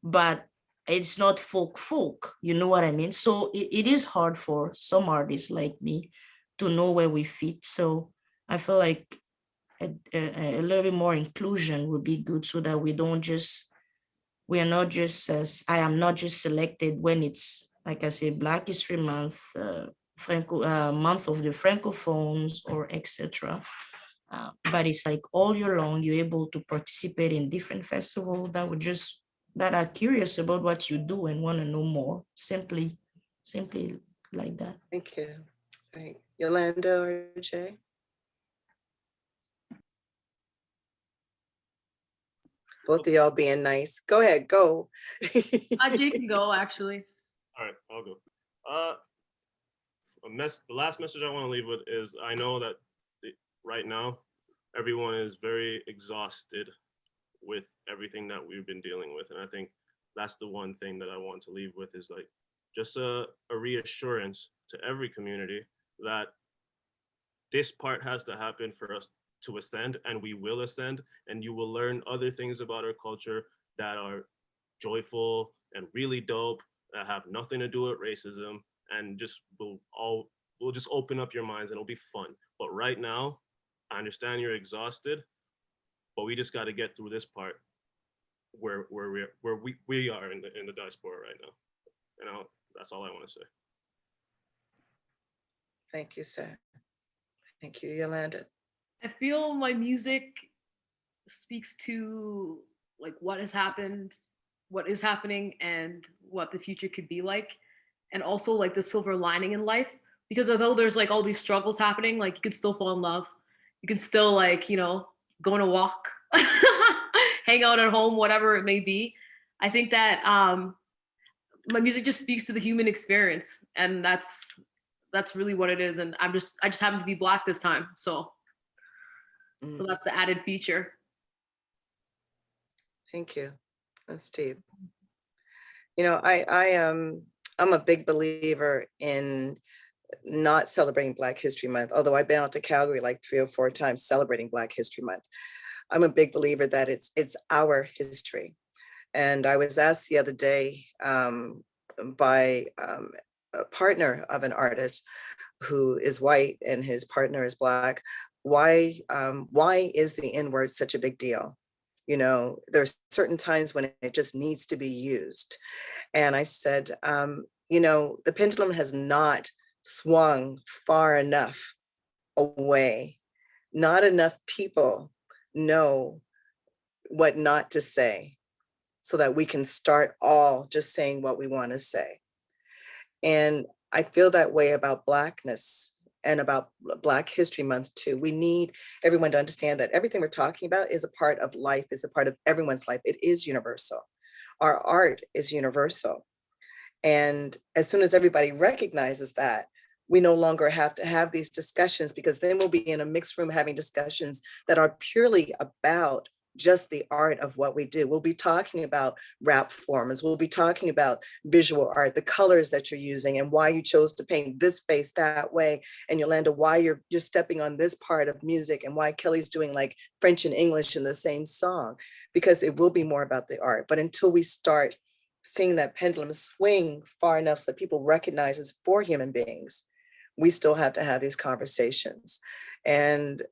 but it's not folk, you know what I mean? So it is hard for some artists like me to know where we fit. So I feel like a little bit more inclusion would be good, so that I am not just selected when it's, like I say, Black History Month, month of the Francophones, or etc. But it's like all year long, you're able to participate in different festivals that are curious about what you do and want to know more. Simply like that. Thank you. Yolanda or Jay? Both of y'all being nice. Go ahead, go. Jay can go, actually. All right, I'll go. The last message I want to leave with is, I know that right now everyone is very exhausted with everything that we've been dealing with, and I think that's the one thing that I want to leave with, is like just a reassurance to every community that this part has to happen for us to ascend, and we will ascend, and you will learn other things about our culture that are joyful and really dope, that have nothing to do with racism, and just will just open up your minds, and it'll be fun. But right now, I understand you're exhausted, but we just got to get through this part where we are in the diaspora right now. And that's all I want to say. Thank you, sir. Thank you, Yolanda. I feel my music speaks to like what has happened, what is happening, and what the future could be like, and also like the silver lining in life. Because although there's like all these struggles happening, like you could still fall in love, you can still like, you know, go on a walk, hang out at home, whatever it may be. I think that my music just speaks to the human experience, and that's really what it is. And I just happen to be Black this time, so that's the added feature. Thank you. That's deep. You know, I'm a big believer in not celebrating Black History Month, although I've been out to Calgary like 3 or 4 times celebrating Black History Month. I'm a big believer that it's our history. And I was asked the other day by a partner of an artist who is white and his partner is Black, why is the N-word such a big deal? You know, there's certain times when it just needs to be used. And I said, you know, the pendulum has not swung far enough away. Not enough people know what not to say, so that we can start all just saying what we want to say. And I feel that way about Blackness and about Black History Month too. We need everyone to understand that everything we're talking about is a part of life, is a part of everyone's life. It is universal. Our art is universal. And as soon as everybody recognizes that, we no longer have to have these discussions, because then we'll be in a mixed room having discussions that are purely about just the art of what we do. We'll be talking about rap forms. We'll be talking about visual art, the colors that you're using and why you chose to paint this face that way. And Yolanda, why you're stepping on this part of music, and why Kelly's doing like French and English in the same song, because it will be more about the art. But until we start seeing that pendulum swing far enough so that people recognize it's for human beings, we still have to have these conversations. And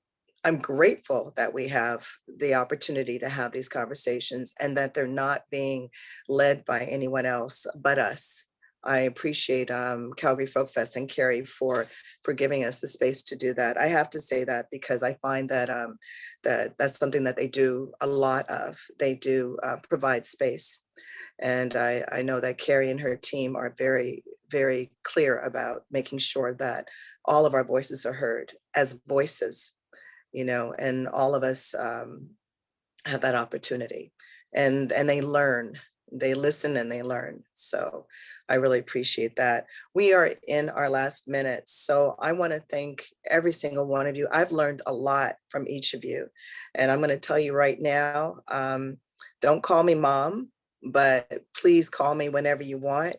I'm grateful that we have the opportunity to have these conversations, and that they're not being led by anyone else but us. I appreciate Calgary Folk Fest and Carrie for giving us the space to do that. I have to say that because I find that that's something that they do a lot of. They do provide space. And I know that Carrie and her team are very, very clear about making sure that all of our voices are heard as voices, you know, and all of us have that opportunity, and they learn, they listen and they learn. So I really appreciate that. We are in our last minute. So I want to thank every single one of you. I've learned a lot from each of you. And I'm going to tell you right now, don't call me mom, but please call me whenever you want.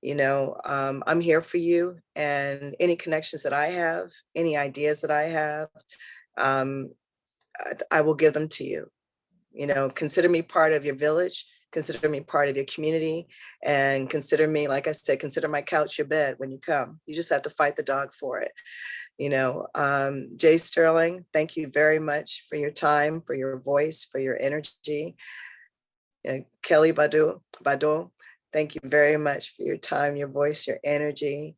You know, I'm here for you, and any connections that I have, any ideas that I have, I will give them to you. You know, consider me part of your village, consider me part of your community, and consider me, like I said, consider my couch your bed when you come. You just have to fight the dog for it. You know, Jae Sterling, thank you very much for your time, for your voice, for your energy. Kelly Bado, thank you very much for your time, your voice, your energy.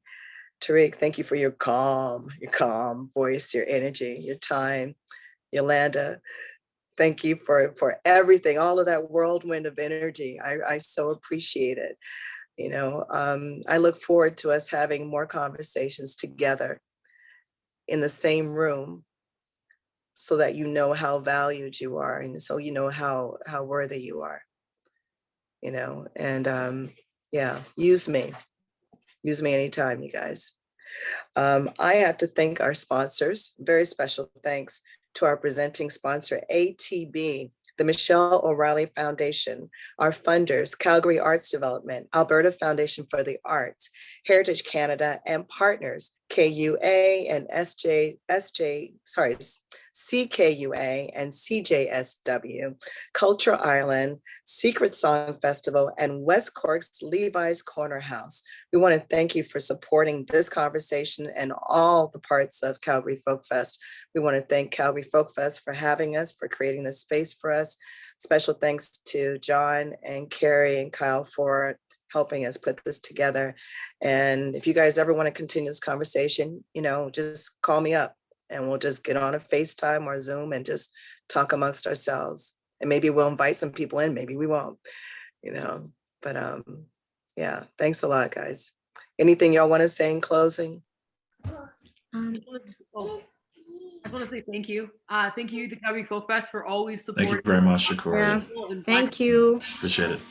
Tarik, thank you for your calm voice, your energy, your time. Yolanda, thank you for everything, all of that whirlwind of energy. I so appreciate it. You know, I look forward to us having more conversations together in the same room, so that you know how valued you are, and so you know how worthy you are. You know, and yeah, use me anytime, you guys. I have to thank our sponsors. Very special thanks to our presenting sponsor, ATB, the Michelle O'Reilly Foundation, our funders, Calgary Arts Development, Alberta Foundation for the Arts, Heritage Canada, and partners, KUA and CKUA and CJSW, Culture Island, Secret Song Festival, and West Cork's Levi's Corner House. We want to thank you for supporting this conversation and all the parts of Calgary Folk Fest. We want to thank Calgary Folk Fest for having us, for creating this space for us. Special thanks to John and Carrie and Kyle for helping us put this together. And if you guys ever want to continue this conversation, you know, just call me up and we'll just get on a FaceTime or Zoom and just talk amongst ourselves. And maybe we'll invite some people in, maybe we won't, you know, but yeah, thanks a lot, guys. Anything y'all want to say in closing? I just want to say thank you. Thank you to Calgary Folk Fest for always supporting. Thank you very much, Shakura. Yeah. Thank you. Appreciate it.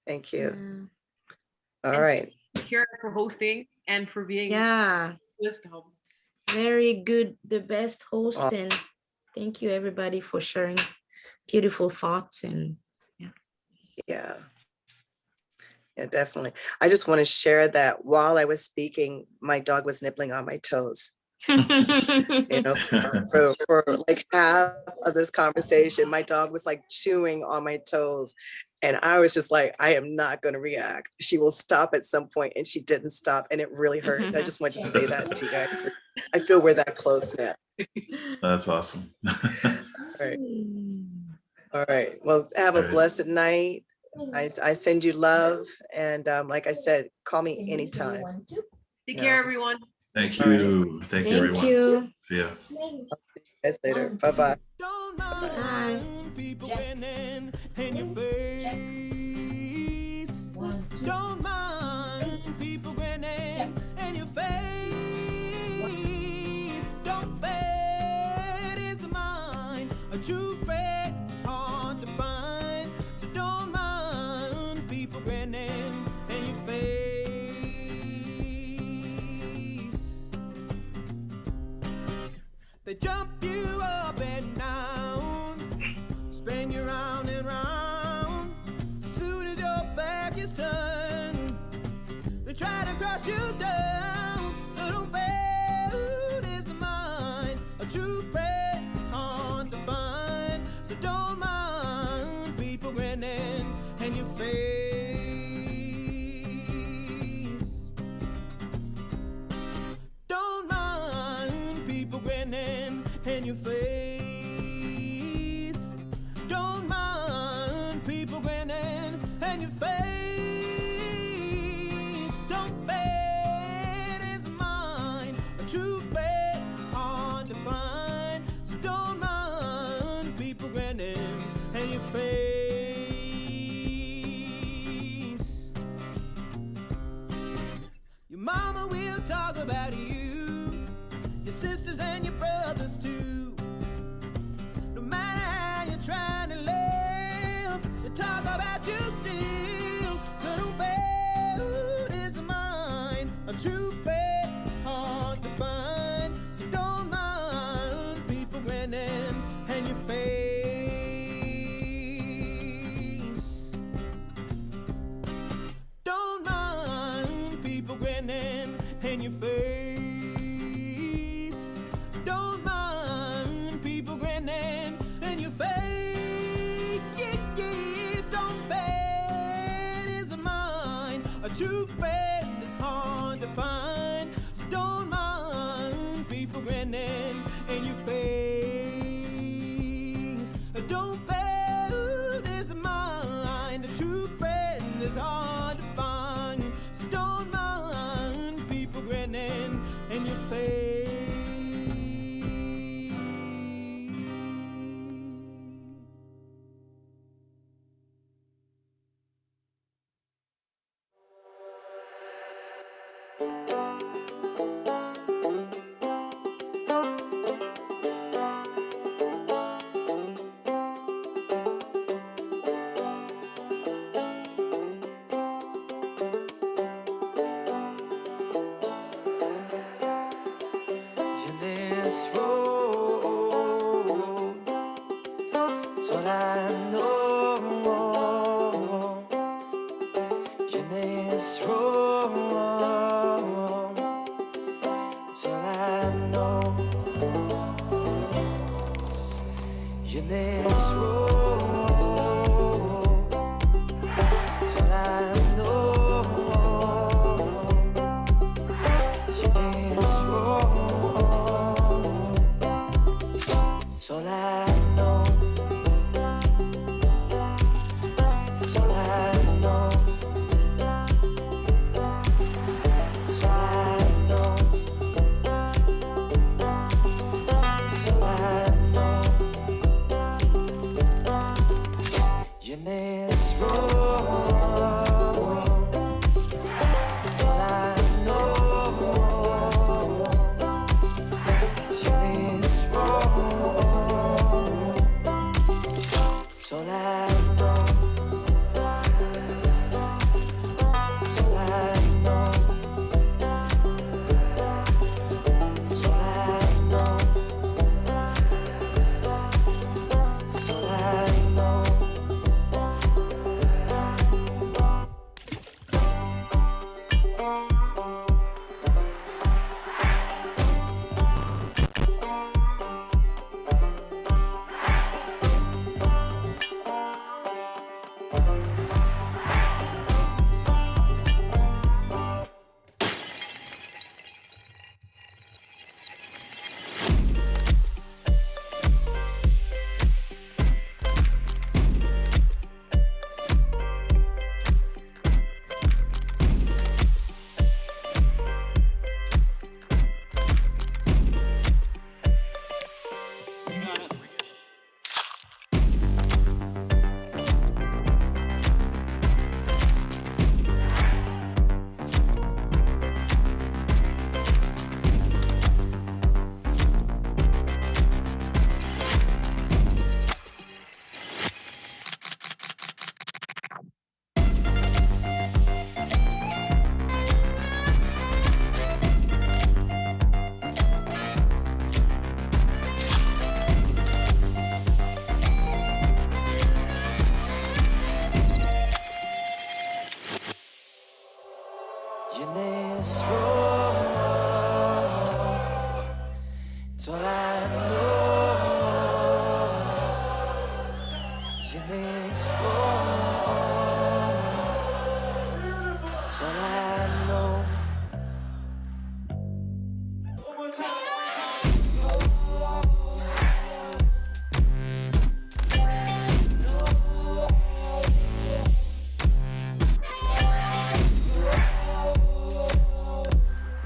Thank you. All right. Shakura for hosting and for being wisdom. Very good, the best host, and thank you everybody for sharing beautiful thoughts. And yeah, definitely. I just want to share that while I was speaking, my dog was nibbling on my toes. You know, for like half of this conversation, my dog was like chewing on my toes. And I was just like, I am not going to react. She will stop at some point, and she didn't stop, and it really hurt. I just wanted to say that to you guys. I feel we're that close now. That's awesome. All right. Well, have a blessed night. I send you love, and like I said, call me anytime. Take care, everyone. Thank you. Thank you, everyone. You. See ya. I'll see you guys later. Bye-bye. Bye. Don't mind people grinning in your face. Don't fade is mine. A true friend is hard to find. So don't mind They jump you up and down, spin you round and round. As soon as your back is turned, they try to crush you down. So don't bear his mind. A true friend is hard to find. So don't mind people grinning in your face. Don't mind people grinning in your face. Don't mind people grinning in your face. Don't bet his mind. A true friend is hard to find. So don't mind people grinning in your face. Your mama will talk about you, your sisters and your brothers too. No matter how you're trying to live, they talk about you still. So don't bet his mind. A true friend is hard to find. So don't mind people grinning in your face. Don't mind people grinning in your face. Don't mind people grinning in your face. Don't bet his mind. A true friend is hard to find. So don't mind people grinning in your face. Don't bet his mind. A true friend is hard to find. So don't mind people grinning in your face. This road, it's all I know. In this road, it's all I know. In this road, it's all I know. In this road. this road. It's all I know. In this road.